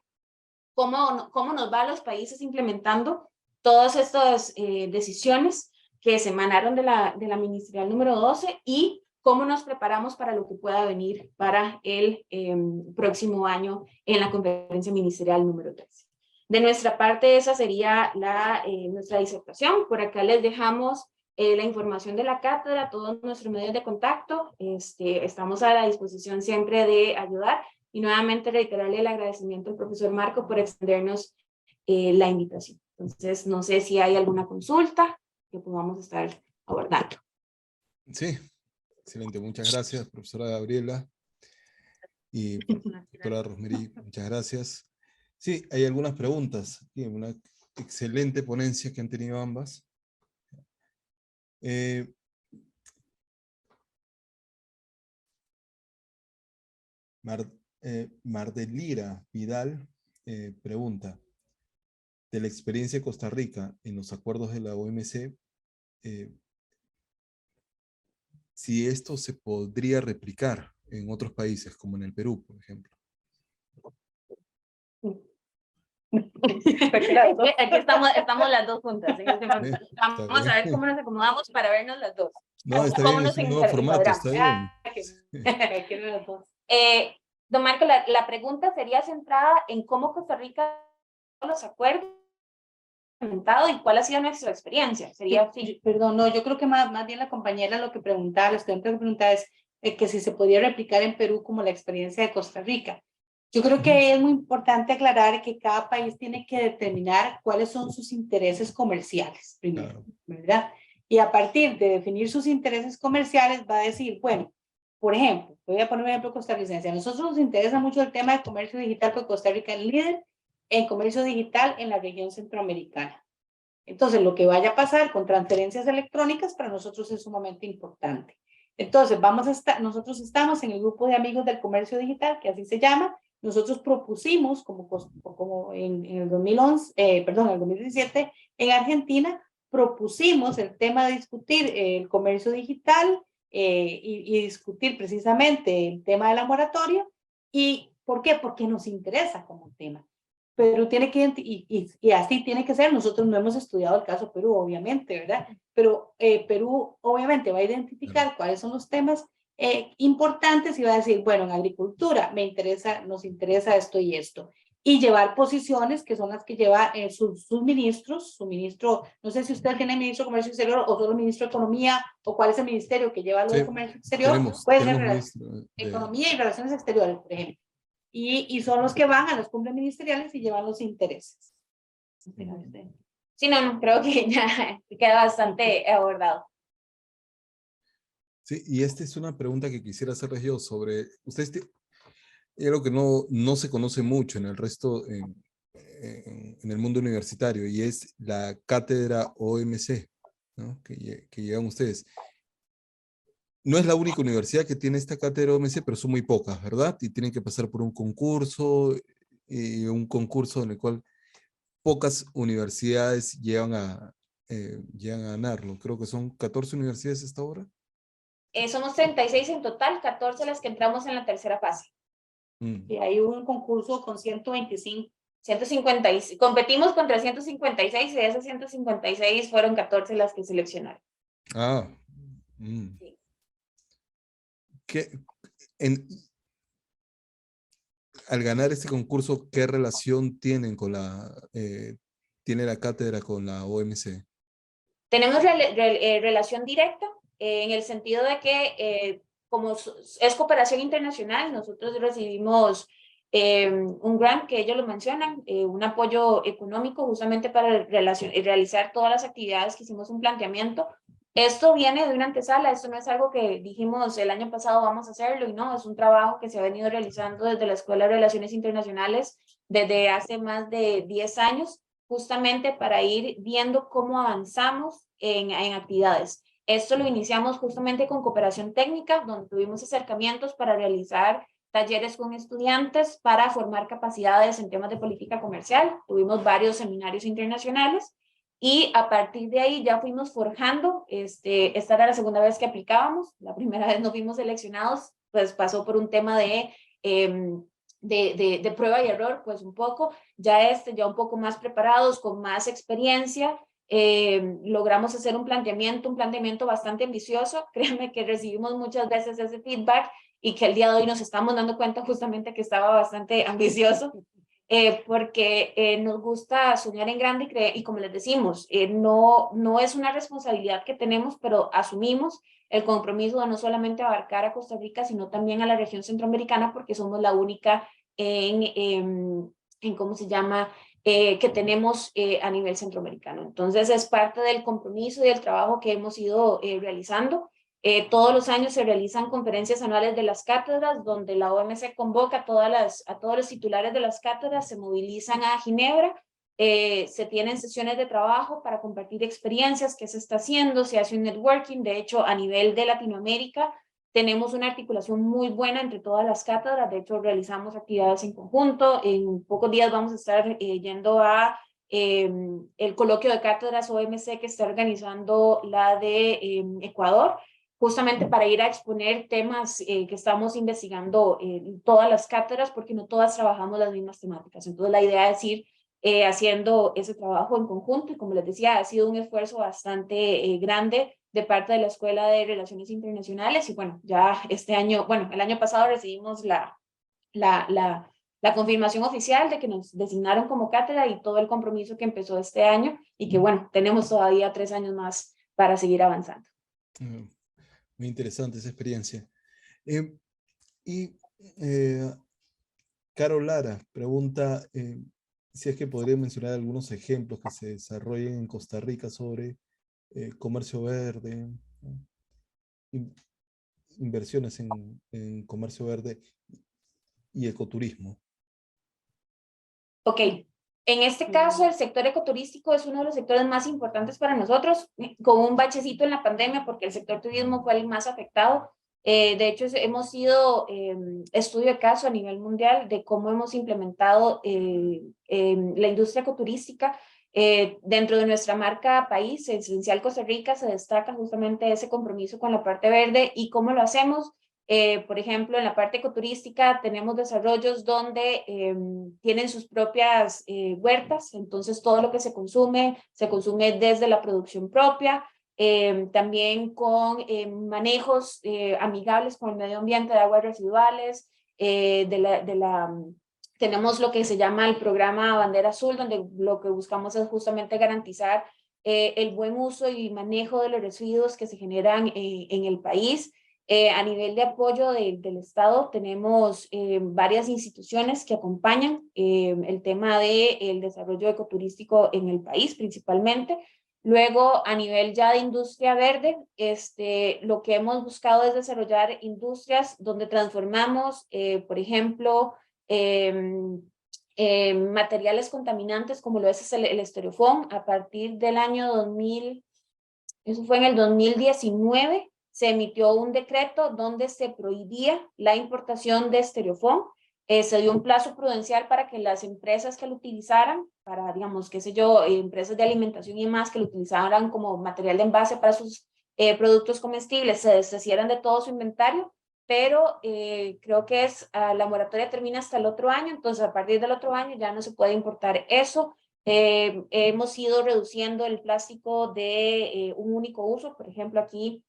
cómo nos va a los países implementando todas estas decisiones que se emanaron de la ministerial número 12 y cómo nos preparamos para lo que pueda venir para el próximo año en la conferencia ministerial número 13. De nuestra parte, esa sería nuestra disertación. Por acá les dejamos la información de la cátedra, todos nuestros medios de contacto. Estamos a la disposición siempre de ayudar. Y nuevamente reiterarle el agradecimiento al profesor Marco por extendernos la invitación. Entonces, no sé si hay alguna consulta que podamos estar abordando. Sí, excelente. Muchas gracias, profesora Gabriela y doctora Rosemary. Muchas gracias. Sí, hay algunas preguntas. Una excelente ponencia que han tenido ambas. Mardelira Vidal pregunta, de la experiencia de Costa Rica en los acuerdos de la OMC, si esto se podría replicar en otros países, como en el Perú, por ejemplo. Aquí estamos las dos juntas. Vamos a ver cómo nos acomodamos para vernos las dos. No, está bien, es un nuevo formato, está bien. Don Marco, la pregunta sería centrada en cómo Costa Rica los acuerdos y cuál ha sido nuestra experiencia. Sería así. Perdón, no, yo creo que más bien la compañera lo que preguntaba, la estudiante que preguntaba es que si se podía replicar en Perú como la experiencia de Costa Rica. Yo creo que es muy importante aclarar que cada país tiene que determinar cuáles son sus intereses comerciales primero, ¿verdad? Y a partir de definir sus intereses comerciales va a decir, bueno, por ejemplo, voy a poner un ejemplo costarricense. A nosotros nos interesa mucho el tema de comercio digital porque Costa Rica es líder en comercio digital en la región centroamericana. Entonces, lo que vaya a pasar con transferencias electrónicas para nosotros es sumamente importante. Entonces, nosotros estamos en el grupo de amigos del comercio digital, que así se llama. Nosotros propusimos, como en el 2017, en Argentina, propusimos el tema de discutir el comercio digital y discutir precisamente el tema de la moratoria. ¿Y por qué? Porque nos interesa como tema. Pero tiene que, y así tiene que ser. Nosotros no hemos estudiado el caso Perú, obviamente, ¿verdad? Pero Perú, obviamente, va a identificar cuáles son los temas importantes y va a decir, bueno, en agricultura nos interesa esto y esto. Y llevar posiciones que son las que lleva sus ministros, su ministro, no sé si usted tiene ministro de Comercio Exterior o solo ministro de Economía, o cuál es el ministerio que lleva lo de Comercio Exterior. Puede ser Economía y Relaciones Exteriores, por ejemplo. Y son los que van a las cumbres ministeriales y llevan los intereses. Sí, no, creo que ya queda bastante abordado. Sí, y esta es una pregunta que quisiera hacerles yo sobre, ustedes, es algo que no se conoce mucho en el resto, en el mundo universitario, y es la cátedra OMC, ¿no? que llevan ustedes. No es la única universidad que tiene esta cátedra OMC, pero son muy pocas, ¿verdad? Y tienen que pasar por un concurso en el cual pocas universidades llegan a ganarlo. Creo que son 14 universidades hasta ahora. Somos 36 en total, 14 las que entramos en la tercera fase. Y hay un concurso con 125. 156. Competimos contra 156 y de esas 156 fueron 14 las que seleccionaron. Sí. Al ganar este concurso, ¿qué relación tienen tiene la cátedra con la OMC? Tenemos relación directa en el sentido de que como es cooperación internacional, nosotros recibimos un grant que ellos lo mencionan, un apoyo económico justamente para realizar todas las actividades que hicimos un planteamiento. Esto viene de una antesala, esto no es algo que dijimos el año pasado vamos a hacerlo y no, es un trabajo que se ha venido realizando desde la Escuela de Relaciones Internacionales desde hace más de 10 años, justamente para ir viendo cómo avanzamos en actividades. Esto lo iniciamos justamente con cooperación técnica, donde tuvimos acercamientos para realizar talleres con estudiantes para formar capacidades en temas de política comercial. Tuvimos varios seminarios internacionales y a partir de ahí ya fuimos forjando. Esta era la segunda vez que aplicábamos. La primera vez no fuimos seleccionados, pues pasó por un tema de prueba y error, pues un poco. Ya un poco más preparados, con más experiencia, logramos hacer un planteamiento bastante ambicioso. Créanme que recibimos muchas veces ese feedback y que el día de hoy nos estamos dando cuenta justamente que estaba bastante ambicioso, porque nos gusta soñar en grande y como les decimos, no es una responsabilidad que tenemos, pero asumimos el compromiso de no solamente abarcar a Costa Rica, sino también a la región centroamericana, porque somos la única en ¿cómo se llama?, que tenemos a nivel centroamericano. Entonces es parte del compromiso y del trabajo que hemos ido realizando. Todos los años se realizan conferencias anuales de las cátedras, donde la OMC convoca a todos los titulares de las cátedras, se movilizan a Ginebra, se tienen sesiones de trabajo para compartir experiencias, qué se está haciendo, se hace un networking. De hecho, a nivel de Latinoamérica, tenemos una articulación muy buena entre todas las cátedras. De hecho, realizamos actividades en conjunto. En pocos días vamos a estar yendo a el coloquio de cátedras OMC que está organizando la de Ecuador, justamente para ir a exponer temas que estamos investigando en todas las cátedras, porque no todas trabajamos las mismas temáticas. Entonces, la idea es ir haciendo ese trabajo en conjunto, y como les decía, ha sido un esfuerzo bastante grande de parte de la Escuela de Relaciones Internacionales. Y bueno, ya este año, bueno, el año pasado recibimos la confirmación oficial de que nos designaron como cátedra, y todo el compromiso que empezó este año, y que bueno, tenemos todavía 3 años más para seguir avanzando. Muy interesante esa experiencia. Y Carol Lara pregunta si es que podría mencionar algunos ejemplos que se desarrollen en Costa Rica sobre comercio verde, inversiones en comercio verde y ecoturismo. Ok, en este caso el sector ecoturístico es uno de los sectores más importantes para nosotros, con un bachecito en la pandemia, porque el sector turismo fue el más afectado. De hecho, hemos sido estudio de caso a nivel mundial de cómo hemos implementado la industria ecoturística. Dentro de nuestra marca país, Esencial Costa Rica, se destaca justamente ese compromiso con la parte verde. ¿Y cómo lo hacemos? Por ejemplo, en la parte ecoturística tenemos desarrollos donde tienen sus propias huertas, entonces todo lo que se consume desde la producción propia. También con manejos amigables con el medio ambiente de aguas residuales. Tenemos lo que se llama el programa Bandera Azul, donde lo que buscamos es justamente garantizar el buen uso y manejo de los residuos que se generan en el país. A nivel de apoyo del Estado, tenemos varias instituciones que acompañan el tema del desarrollo ecoturístico en el país, principalmente. Luego, a nivel ya de industria verde, lo que hemos buscado es desarrollar industrias donde transformamos, por ejemplo, materiales contaminantes como lo es el estereofón. A partir del año 2000, eso fue en el 2019, se emitió un decreto donde se prohibía la importación de estereofón. Se dio un plazo prudencial para que las empresas que lo utilizaran, para, digamos, qué sé yo, empresas de alimentación y más que lo utilizaran como material de envase para sus productos comestibles, se deshicieran de todo su inventario. Pero creo que la moratoria termina hasta el otro año, entonces a partir del otro año ya no se puede importar eso. Hemos ido reduciendo el plástico de un único uso. Por ejemplo, aquí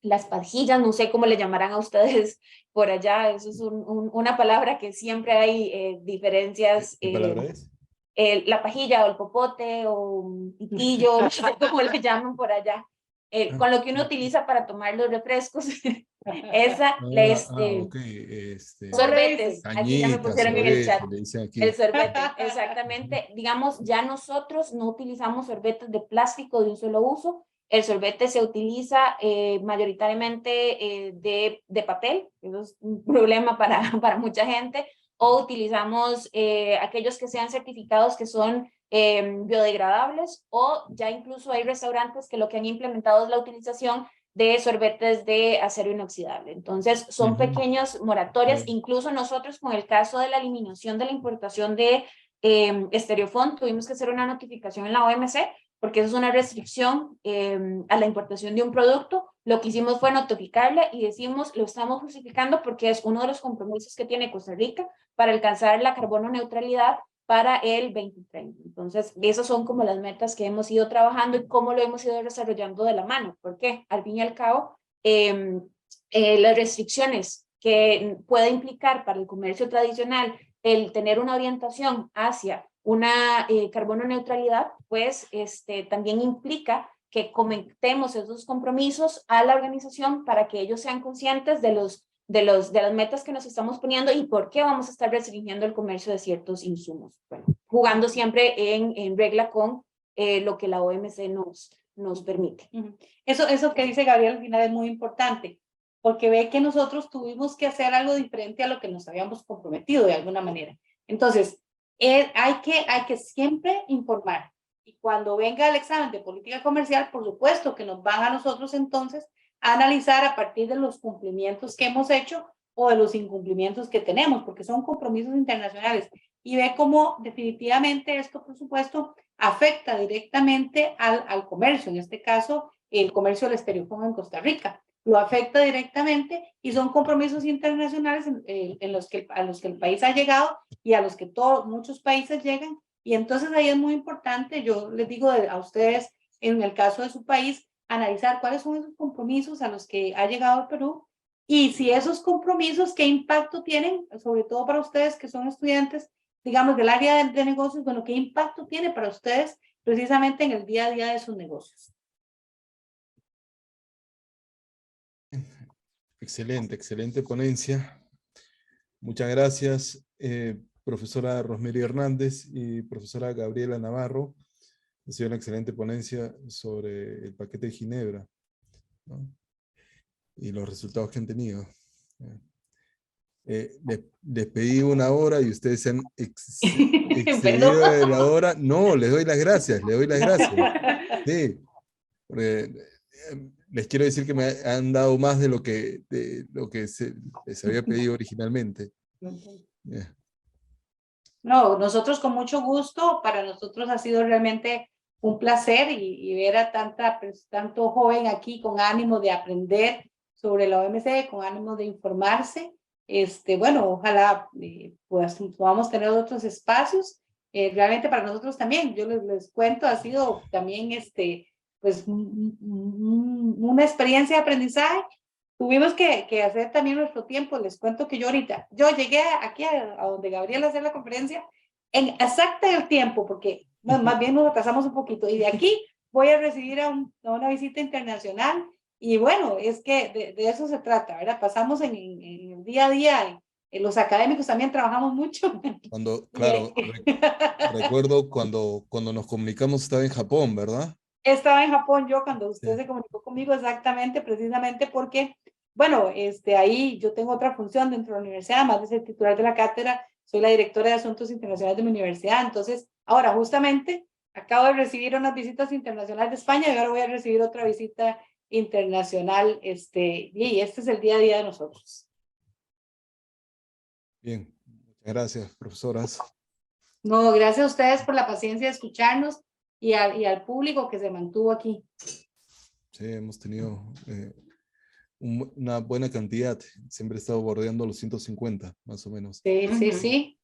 las pajillas, no sé cómo le llamarán a ustedes por allá, eso es una palabra que siempre hay diferencias. ¿Qué palabra es? La pajilla o el popote o un pitillo, no sé cómo le llaman por allá. con lo que uno utiliza para tomar los refrescos. Esa, Ok, sorbetes, aquí ya me cañitas, pusieron en el chat. le dicen aquí. El sorbete, exactamente. Digamos, ya nosotros no utilizamos sorbetes de plástico de un solo uso. El sorbete se utiliza mayoritariamente de papel, eso es un problema para mucha gente, o utilizamos aquellos que sean certificados que son biodegradables, o ya incluso hay restaurantes que lo que han implementado es la utilización de sorbetes de acero inoxidable. Entonces, son pequeñas moratorias. Incluso nosotros, con el caso de la eliminación de la importación de Estereofón, tuvimos que hacer una notificación en la OMC, porque eso es una restricción a la importación de un producto. Lo que hicimos fue notificarle y decimos, lo estamos justificando porque es uno de los compromisos que tiene Costa Rica para alcanzar la carbono neutralidad para el 2030. Entonces, esas son como las metas que hemos ido trabajando y cómo lo hemos ido desarrollando de la mano, porque al fin y al cabo, las restricciones que puede implicar para el comercio tradicional el tener una orientación hacia una carbono neutralidad, pues también implica que comentemos esos compromisos a la organización para que ellos sean conscientes de las metas que nos estamos poniendo y por qué vamos a estar restringiendo el comercio de ciertos insumos. Bueno, jugando siempre en regla con lo que la OMC nos permite. Eso que dice Gabriel al final es muy importante, porque ve que nosotros tuvimos que hacer algo diferente a lo que nos habíamos comprometido de alguna manera. Entonces, hay que siempre informar. Y cuando venga el examen de política comercial, por supuesto que nos van a nosotros entonces a analizar a partir de los cumplimientos que hemos hecho o de los incumplimientos que tenemos, porque son compromisos internacionales. Y ve cómo definitivamente esto, por supuesto, afecta directamente al comercio, en este caso, el comercio del estereofón en Costa Rica. Lo afecta directamente y son compromisos internacionales a los que el país ha llegado y a los que muchos países llegan. Y entonces ahí es muy importante, yo les digo a ustedes, en el caso de su país, analizar cuáles son esos compromisos a los que ha llegado el Perú y si esos compromisos, qué impacto tienen, sobre todo para ustedes que son estudiantes, digamos, del área de negocios, bueno, qué impacto tiene para ustedes precisamente en el día a día de sus negocios. Excelente, excelente ponencia. Muchas gracias, profesora Rosemary Hernández y profesora Gabriela Navarro. Ha sido una excelente ponencia sobre el paquete de Ginebra, ¿no? Y los resultados que han tenido. Les pedí una hora y ustedes se han excedido de la hora. No, les doy las gracias, les doy las gracias. Sí, porque, les quiero decir que me han dado más de lo que les había pedido originalmente. Yeah. No, nosotros con mucho gusto, para nosotros ha sido realmente un placer y ver a tanto joven aquí con ánimo de aprender sobre la OMC, con ánimo de informarse. Bueno, ojalá pues podamos tener otros espacios. Realmente para nosotros también, yo les cuento, ha sido también pues una experiencia de aprendizaje. Tuvimos que hacer también nuestro tiempo. Les cuento que yo llegué aquí a donde Gabriel a hacer la conferencia en exacta el tiempo, porque más bien nos atrasamos un poquito. Y de aquí voy a recibir a una visita internacional. Y bueno, es que de eso se trata, ¿verdad? Pasamos en el día a día, en los académicos también trabajamos mucho. Claro, recuerdo cuando nos comunicamos estaba en Japón, ¿verdad? Estaba en Japón yo cuando usted Sí. se comunicó conmigo exactamente, precisamente porque, bueno, ahí yo tengo otra función dentro de la universidad, además de ser titular de la cátedra, soy la directora de Asuntos Internacionales de mi universidad. Entonces, ahora justamente acabo de recibir unas visitas internacionales de España y ahora voy a recibir otra visita internacional, y este es el día a día de nosotros. Bien, muchas gracias, profesoras. No, gracias a ustedes por la paciencia de escucharnos y al público que se mantuvo aquí. Sí, hemos tenido una buena cantidad. Siempre he estado bordeando los 150, más o menos. Sí.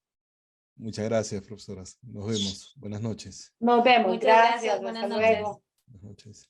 Muchas gracias, profesoras. Nos vemos. Buenas noches. Nos vemos. Muchas gracias. Buenas noches. Buenas noches.